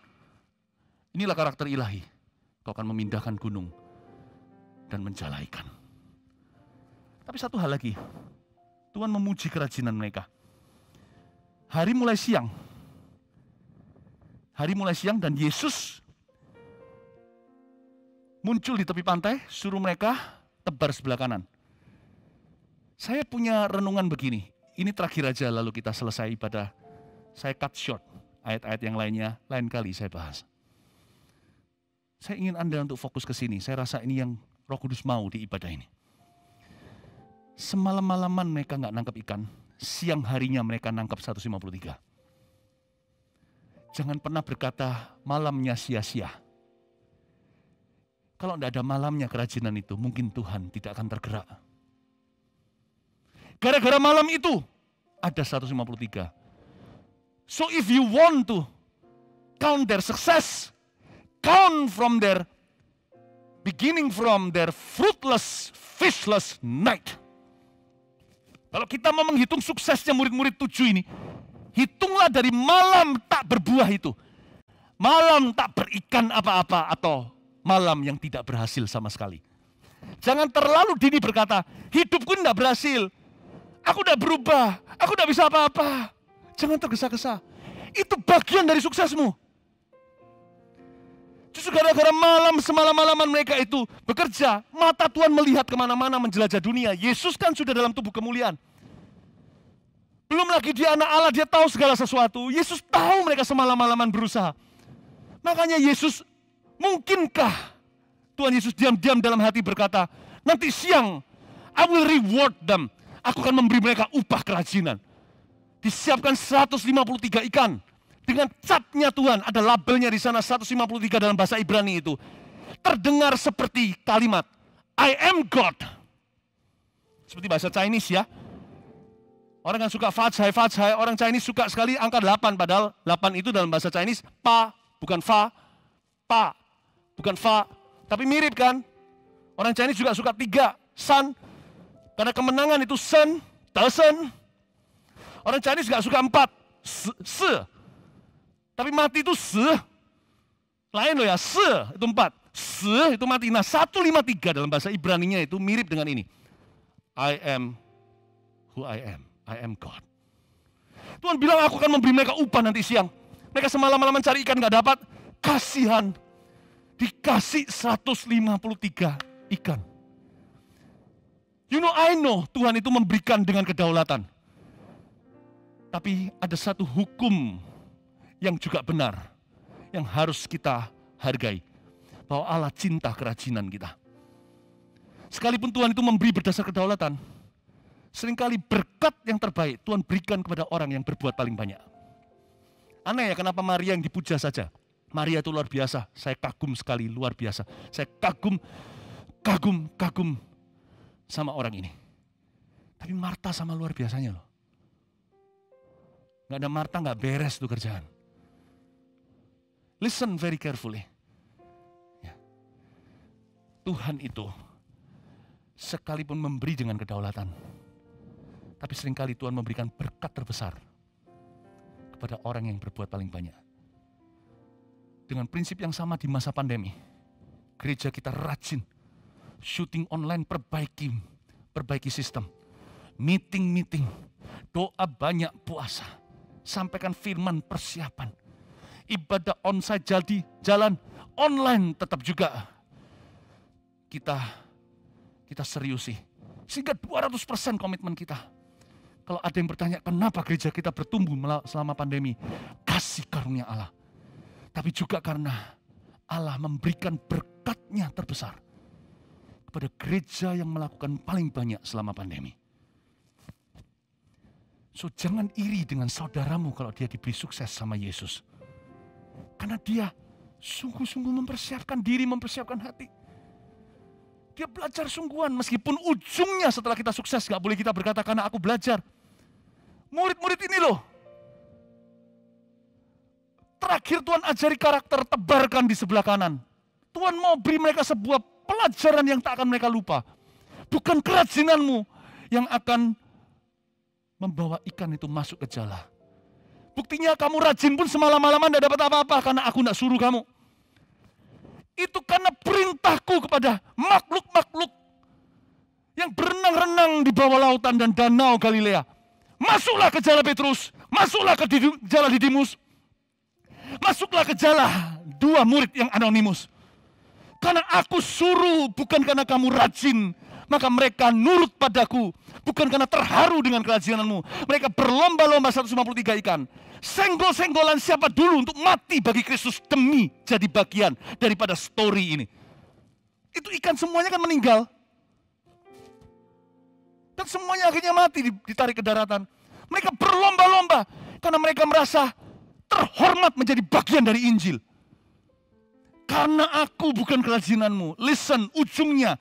Inilah karakter ilahi. Kau akan memindahkan gunung dan menjalaikan. Tapi satu hal lagi, Tuhan memuji kerajinan mereka. Hari mulai siang dan Yesus muncul di tepi pantai, suruh mereka tebar sebelah kanan. Saya punya renungan begini, ini terakhir aja lalu kita selesai ibadah. Saya cut short, ayat-ayat yang lainnya lain kali saya bahas. Saya ingin Anda untuk fokus ke sini, saya rasa ini yang Roh Kudus mau di ibadah ini. Semalam-malaman mereka nggak nangkap ikan, siang harinya mereka nangkap 153. Jangan pernah berkata malamnya sia-sia. Kalau tidak ada malamnya kerajinan itu, mungkin Tuhan tidak akan tergerak. Gara-gara malam itu, ada 153. So if you want to count their success, count from their beginning from their fruitless, fishless night. Kalau kita mau menghitung suksesnya murid-murid 7 ini, hitunglah dari malam tak berbuah itu. malam tak berikan apa-apa atau malam yang tidak berhasil sama sekali. Jangan terlalu dini berkata, hidupku tidak berhasil, aku tidak berubah, aku tidak bisa apa-apa. Jangan tergesa-gesa, itu bagian dari suksesmu. Justru gara-gara semalam-malaman mereka itu bekerja, mata Tuhan melihat kemana-mana menjelajah dunia. Yesus kan sudah dalam tubuh kemuliaan. Belum lagi dia anak Allah, dia tahu segala sesuatu. Yesus tahu mereka semalam-malaman berusaha. Makanya Yesus, mungkinkah Tuhan Yesus diam-diam dalam hati berkata, nanti siang, I will reward them. Aku akan memberi mereka upah kerajinan. Disiapkan 153 ikan. Dengan catnya Tuhan, ada labelnya di sana 153 dalam bahasa Ibrani itu. Terdengar seperti kalimat, I am God. Seperti bahasa Chinese ya. Orang kan suka fajai, orang Chinese suka sekali angka 8. Padahal 8 itu dalam bahasa Chinese, pa, bukan fa, pa, bukan fa. Tapi mirip kan? Orang Chinese juga suka 3, sun. Karena kemenangan itu sen, desen. Orang Chinese juga suka 4, se. Tapi mati itu se. Lain loh ya, se itu 4. Se itu mati. Nah 153 dalam bahasa Ibraninya itu mirip dengan ini. I am who I am. I am God. Tuhan bilang aku akan memberi mereka upah nanti siang. Mereka semalam-malaman cari ikan gak dapat. Kasihan. Dikasih 153 ikan. You know, I know Tuhan itu memberikan dengan kedaulatan. Tapi ada satu hukum yang juga benar, yang harus kita hargai. Bahwa Allah cinta kerajinan kita. Sekalipun Tuhan itu memberi berdasar kedaulatan, seringkali berkat yang terbaik Tuhan berikan kepada orang yang berbuat paling banyak. Aneh ya, kenapa Maria yang dipuja saja? Maria itu luar biasa, saya kagum sekali, luar biasa. Saya kagum sama orang ini. Tapi Marta sama luar biasanya loh. Gak ada Marta gak beres tuh kerjaan. Listen very carefully. Ya. Tuhan itu sekalipun memberi dengan kedaulatan, tapi seringkali Tuhan memberikan berkat terbesar kepada orang yang berbuat paling banyak. Dengan prinsip yang sama di masa pandemi, gereja kita rajin, syuting online, perbaiki sistem, meeting, doa banyak, puasa, sampaikan firman, persiapan, ibadah onsite jadi jalan, online tetap juga kita seriusi. Sehingga 200% komitmen kita. Kalau ada yang bertanya kenapa gereja kita bertumbuh selama pandemi, kasih karunia Allah. Tapi juga karena Allah memberikan berkatnya terbesar kepada gereja yang melakukan paling banyak selama pandemi. So jangan iri dengan saudaramu kalau dia diberi sukses sama Yesus. Karena dia sungguh-sungguh mempersiapkan diri, mempersiapkan hati. Dia belajar sungguhan, meskipun ujungnya setelah kita sukses, gak boleh kita berkata karena aku belajar. Murid-murid ini loh, terakhir Tuhan ajari karakter, tebarkan di sebelah kanan. Tuhan mau beri mereka sebuah pelajaran yang tak akan mereka lupa. Bukan kerajinanmu yang akan membawa ikan itu masuk ke jala. Buktinya kamu rajin pun semalam-malaman tidak dapat apa-apa karena aku tidak suruh kamu. Itu karena perintahku kepada makhluk-makhluk yang berenang-renang di bawah lautan dan danau Galilea. Masuklah ke jala Petrus, masuklah ke jala Didimus, masuklah ke jala 2 murid yang anonimus. Karena aku suruh, bukan karena kamu rajin, maka mereka nurut padaku. Bukan karena terharu dengan kerajinanmu. Mereka berlomba-lomba 153 ikan. Senggol-senggolan siapa dulu untuk mati bagi Kristus demi jadi bagian daripada story ini. Itu ikan semuanya kan meninggal. Dan semuanya akhirnya mati, ditarik ke daratan. Mereka berlomba-lomba karena mereka merasa terhormat menjadi bagian dari Injil. Karena aku bukan kerajinanmu. Listen, ujungnya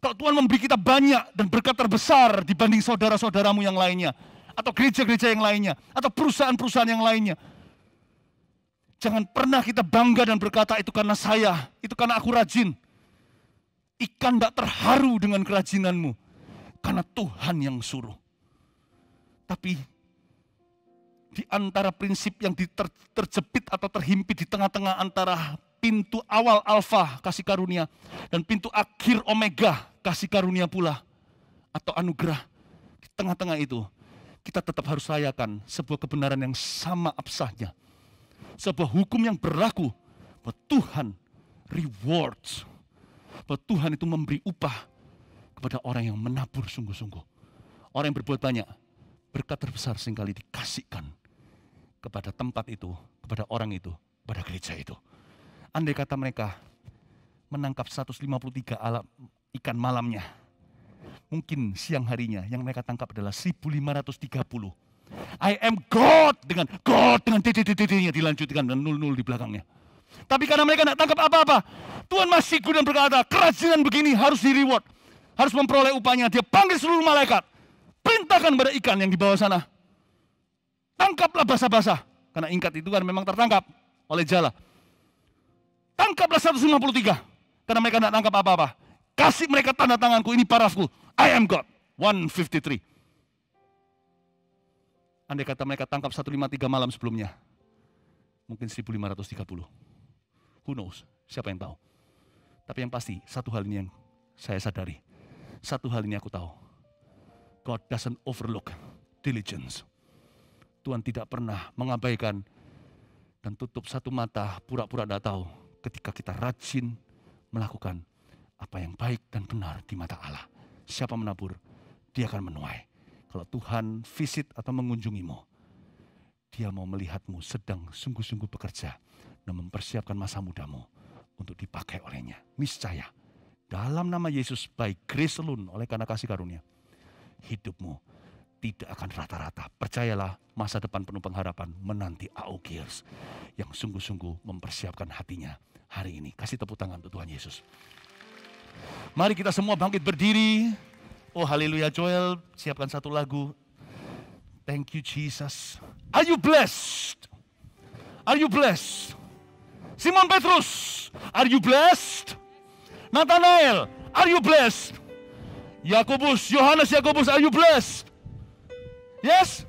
kalau Tuhan memberi kita banyak dan berkat terbesar dibanding saudara-saudaramu yang lainnya, atau gereja-gereja yang lainnya, atau perusahaan-perusahaan yang lainnya, jangan pernah kita bangga dan berkata itu karena saya, itu karena aku rajin. Ikan tidak terharu dengan kerajinanmu, karena Tuhan yang suruh. Tapi di antara prinsip yang terjepit atau terhimpit di tengah-tengah antara pintu awal alfa kasih karunia dan pintu akhir omega kasih karunia pula atau anugerah. Di tengah-tengah itu kita tetap harus rayakan sebuah kebenaran yang sama absahnya, sebuah hukum yang berlaku bahwa Tuhan rewards, bahwa Tuhan itu memberi upah kepada orang yang menabur sungguh-sungguh. Orang yang berbuat banyak, berkat terbesar seringkali dikasihkan kepada tempat itu, kepada orang itu, pada gereja itu. Andai kata mereka menangkap 153 ikan malamnya, mungkin siang harinya yang mereka tangkap adalah 1530. I am God dengan titik-titiknya dilanjutkan dan 00 di belakangnya. Tapi karena mereka tidak tangkap apa-apa, Tuhan masih kemudian berkata, kerajinan begini harus di reward, harus memperoleh upahnya. Dia panggil seluruh malaikat, perintahkan pada ikan yang di bawah sana, tangkaplah basah-basah, karena ingkat itu kan memang tertangkap oleh jala. Tangkaplah 153, karena mereka tidak tangkap apa-apa. Kasih mereka tanda tanganku, ini parafku, I am God. 153. Andai kata mereka tangkap 153 malam sebelumnya, mungkin 1530. Who knows? Siapa yang tahu? Tapi yang pasti, satu hal ini yang saya sadari. Satu hal ini aku tahu. God doesn't overlook diligence. Tuhan tidak pernah mengabaikan dan tutup satu mata, pura-pura tidak tahu ketika kita rajin melakukan apa yang baik dan benar di mata Allah. Siapa menabur, dia akan menuai. Kalau Tuhan visit atau mengunjungimu, dia mau melihatmu sedang sungguh-sungguh bekerja dan mempersiapkan masa mudamu untuk dipakai olehnya. Niscaya, dalam nama Yesus, by grace alone, oleh karena kasih karunia, hidupmu tidak akan rata-rata. Percayalah, masa depan penuh pengharapan menanti Aogiers yang sungguh-sungguh mempersiapkan hatinya hari ini. Kasih tepuk tangan untuk Tuhan Yesus. Mari kita semua bangkit berdiri. Oh haleluya, Joel, siapkan satu lagu. Thank you Jesus. Are you blessed? Are you blessed? Simon Petrus, are you blessed? Nathanael, are you blessed? Yakobus, Yohanes Yakobus, are you blessed? Yes?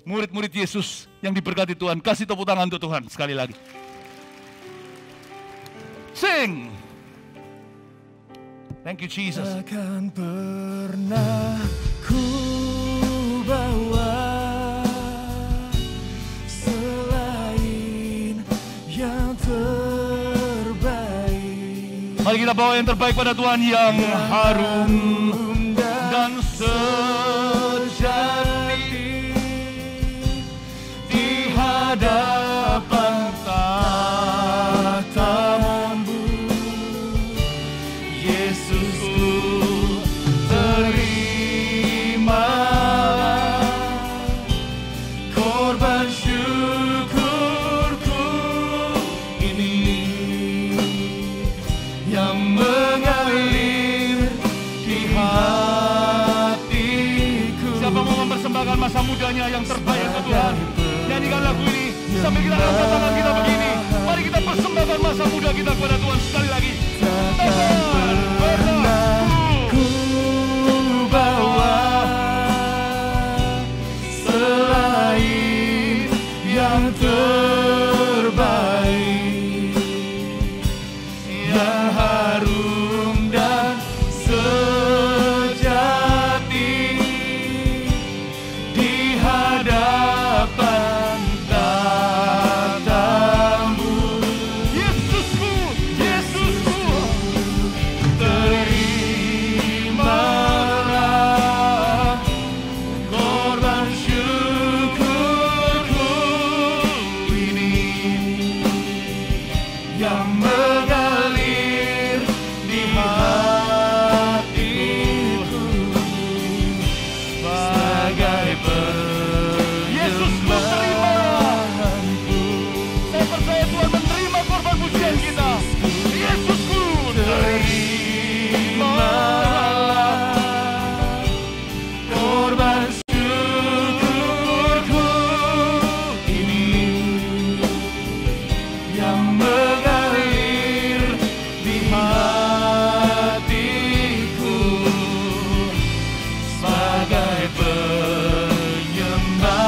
Murid-murid Yesus yang diberkati Tuhan, kasih tepuk tangan untuk Tuhan sekali lagi. Sing. Thank you Jesus. Takkan pernah ku bawa selain yang terbaik. Mari kita bawa yang terbaik pada Tuhan, yang harum dan sejati di hadapan tahta-Mu. Yesusku, terimalah korban syukurku ini yang mengalir di hatiku. Siapa mau mempersembahkan masa mudanya yang terbaik untuk Tuhan? Nyanyikan lagu ini sambil kita angkat tangan kita begini. Mari kita persembahkan masa muda kita kepada Tuhan sekali lagi. Takkan pernah ku bawa selain yang terbaik, yang harum dan sejati di hadapan tahta-Mu. Yesusku, Yesusku, terimalah korban syukurku ini yang mengalir di hatiku sebagai penyembahanku. Saya percaya Tuhan menerima korban pujian kita. Yesusku, terimalah korban syukurku ini yang mengalir di hatiku sebagai penyembahanku.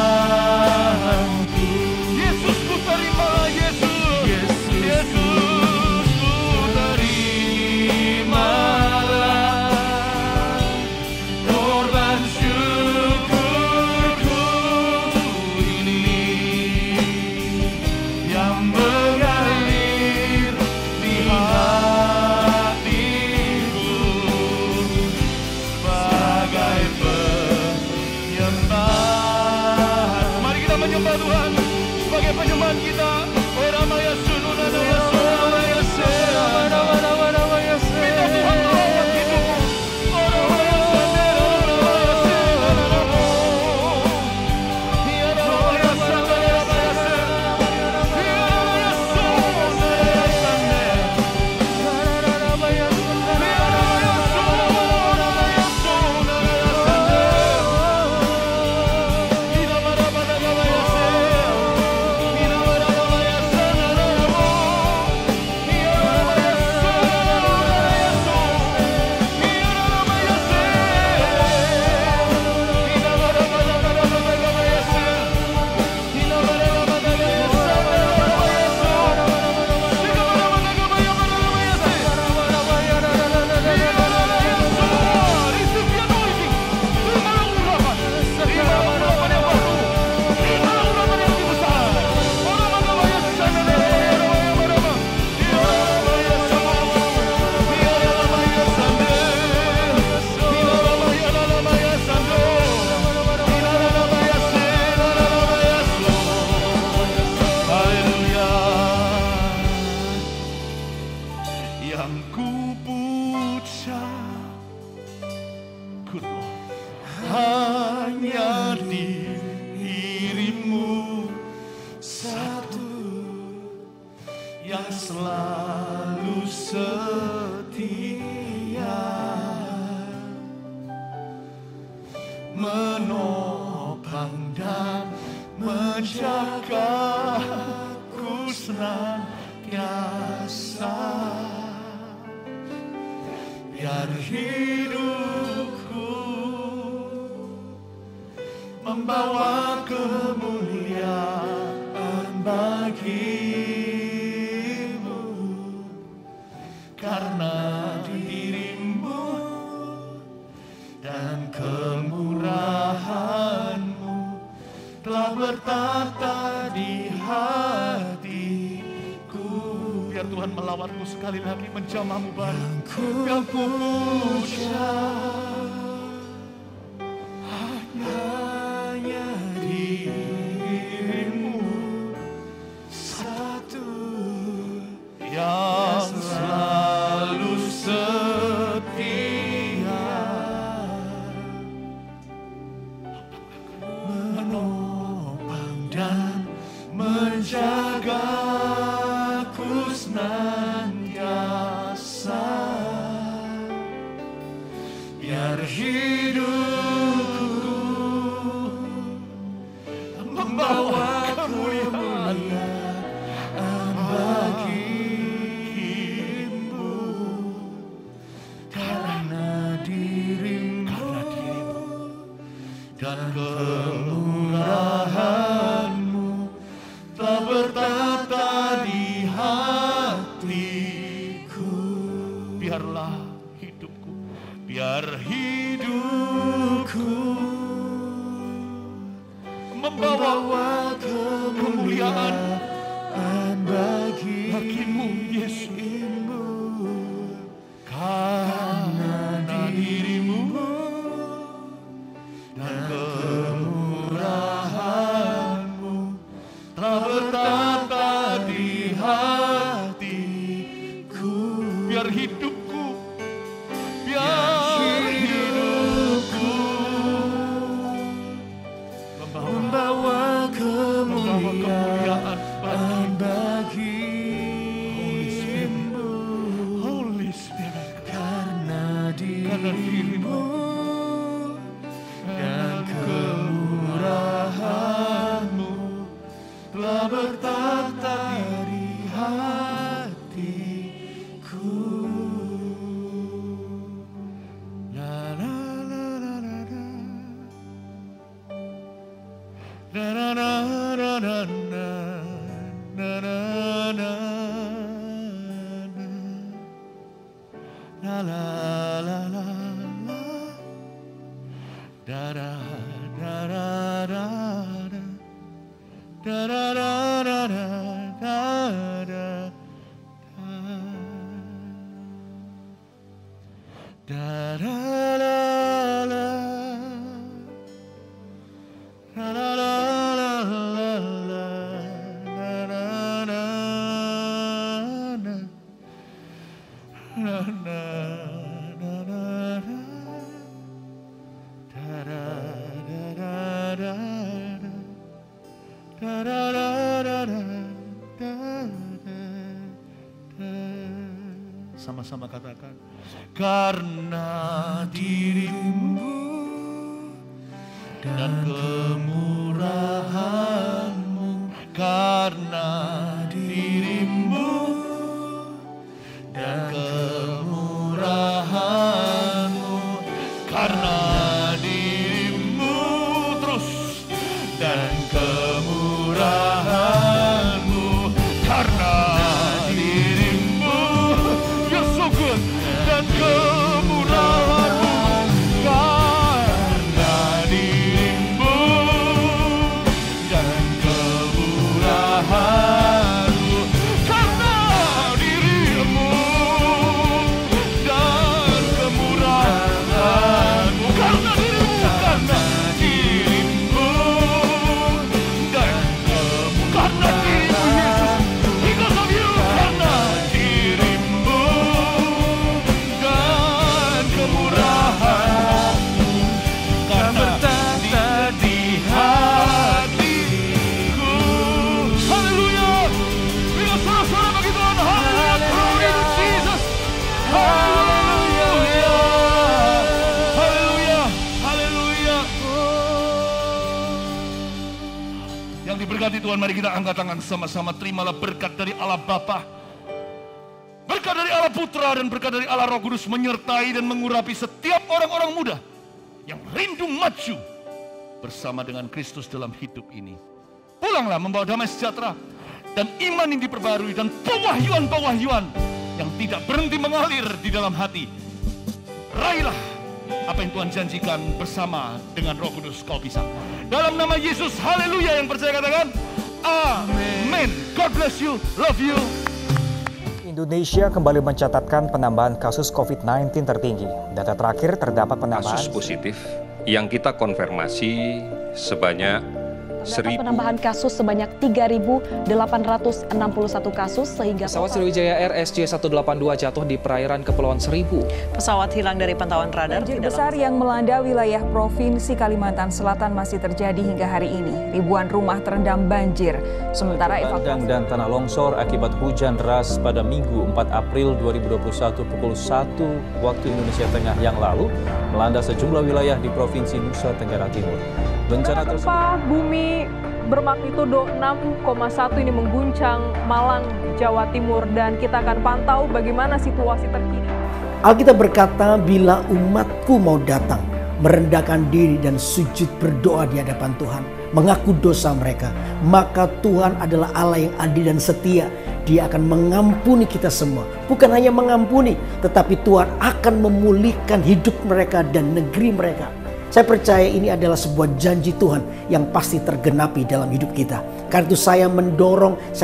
yang selalu setia, menopang dan menjagaku senantiasa. Biar hidupku membawa kemuliaan bagimu, karena dirimu dan kemurahanmu telah bertata di hatiku. Biar Tuhan melawatmu sekali lagi, menjamahmu baru. Yang ku puja hanya dirimu satu, yang selalu setia, menopang dan menjagaku senantiasa. Biar hidupku membawa kemuliaan bagimu, karena dirimu dan kemurahanmu telah bertata di hatiku. Biarlah hidupku, biar hidupku membawa kemuliaan bagimu, Yesus. Karena dirimu dan kemurahanmu telah bertata di hatiku. Biar hidupku, biar hidupku membawa kemuliaan bagimu, Holy Spirit. Karena dirimu dan kemurahanmu telah bertata di hatiku. La la la la la la. Na na na na na na na na na na la la la la da da da da da da da da da da da da da la la la la la la la la na na na na na na na da da da da da da da da da da. Sama-sama katakan, karena dirimu dan kemurahanmu, karena dirimu dan kemurahanmu, karena dirimu terus dan kemurahanmu, karena dirimu, you're so good, dan kemurahanmu, karena dirimu hati Tuhan, mari kita angkat tangan sama-sama. Terimalah berkat dari Allah Bapa, berkat dari Allah Putra, dan berkat dari Allah Roh Kudus menyertai dan mengurapi setiap orang-orang muda yang rindu maju bersama dengan Kristus dalam hidup ini. Pulanglah membawa damai sejahtera dan iman yang diperbarui dan pewahyuan-pewahyuan yang tidak berhenti mengalir di dalam hati. Raihlah apa yang Tuhan janjikan bersama dengan Roh Kudus kau bisa. Dalam nama Yesus, haleluya. Yang percaya katakan amin. God bless you, love you. Indonesia kembali mencatatkan penambahan kasus COVID-19 tertinggi. Data terakhir terdapat penambahan kasus positif yang kita konfirmasi sebanyak penambahan kasus sebanyak 3.861 kasus sehingga pesawat Sriwijaya Air SJ182 jatuh di perairan Kepulauan Seribu. Pesawat hilang dari pantauan radar. Banjir besar yang melanda wilayah Provinsi Kalimantan Selatan masih terjadi hingga hari ini. Ribuan rumah terendam banjir. Sementara bandang dan tanah longsor akibat hujan deras pada Minggu 4 April 2021 pukul 1 waktu Indonesia Tengah yang lalu melanda sejumlah wilayah di Provinsi Nusa Tenggara Timur. Bencana gempa bumi bermagnitudo 6,1 ini mengguncang Malang, Jawa Timur, dan kita akan pantau bagaimana situasi terkini. Alkitab berkata, bila umatku mau datang, merendahkan diri dan sujud berdoa di hadapan Tuhan, mengaku dosa mereka, maka Tuhan adalah Allah yang adil dan setia. Dia akan mengampuni kita semua. Bukan hanya mengampuni, tetapi Tuhan akan memulihkan hidup mereka dan negeri mereka. Saya percaya ini adalah sebuah janji Tuhan yang pasti tergenapi dalam hidup kita. Karena itu saya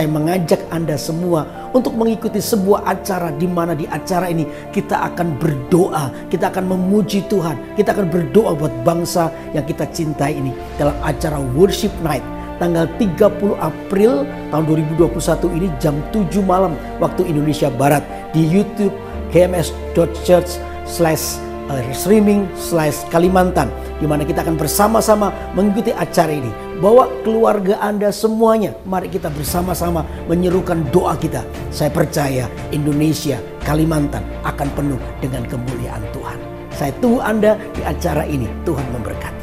mengajak Anda semua untuk mengikuti sebuah acara di mana di acara ini kita akan berdoa, kita akan memuji Tuhan, kita akan berdoa buat bangsa yang kita cintai ini dalam acara Worship Night tanggal 30 April tahun 2021 ini jam 7 malam waktu Indonesia Barat di YouTube gms.church/streaming/Kalimantan, di mana kita akan bersama-sama mengikuti acara ini. Bawa keluarga Anda semuanya, mari kita bersama-sama menyerukan doa kita. Saya percaya Indonesia, Kalimantan akan penuh dengan kemuliaan Tuhan. Saya tunggu Anda di acara ini. Tuhan memberkati.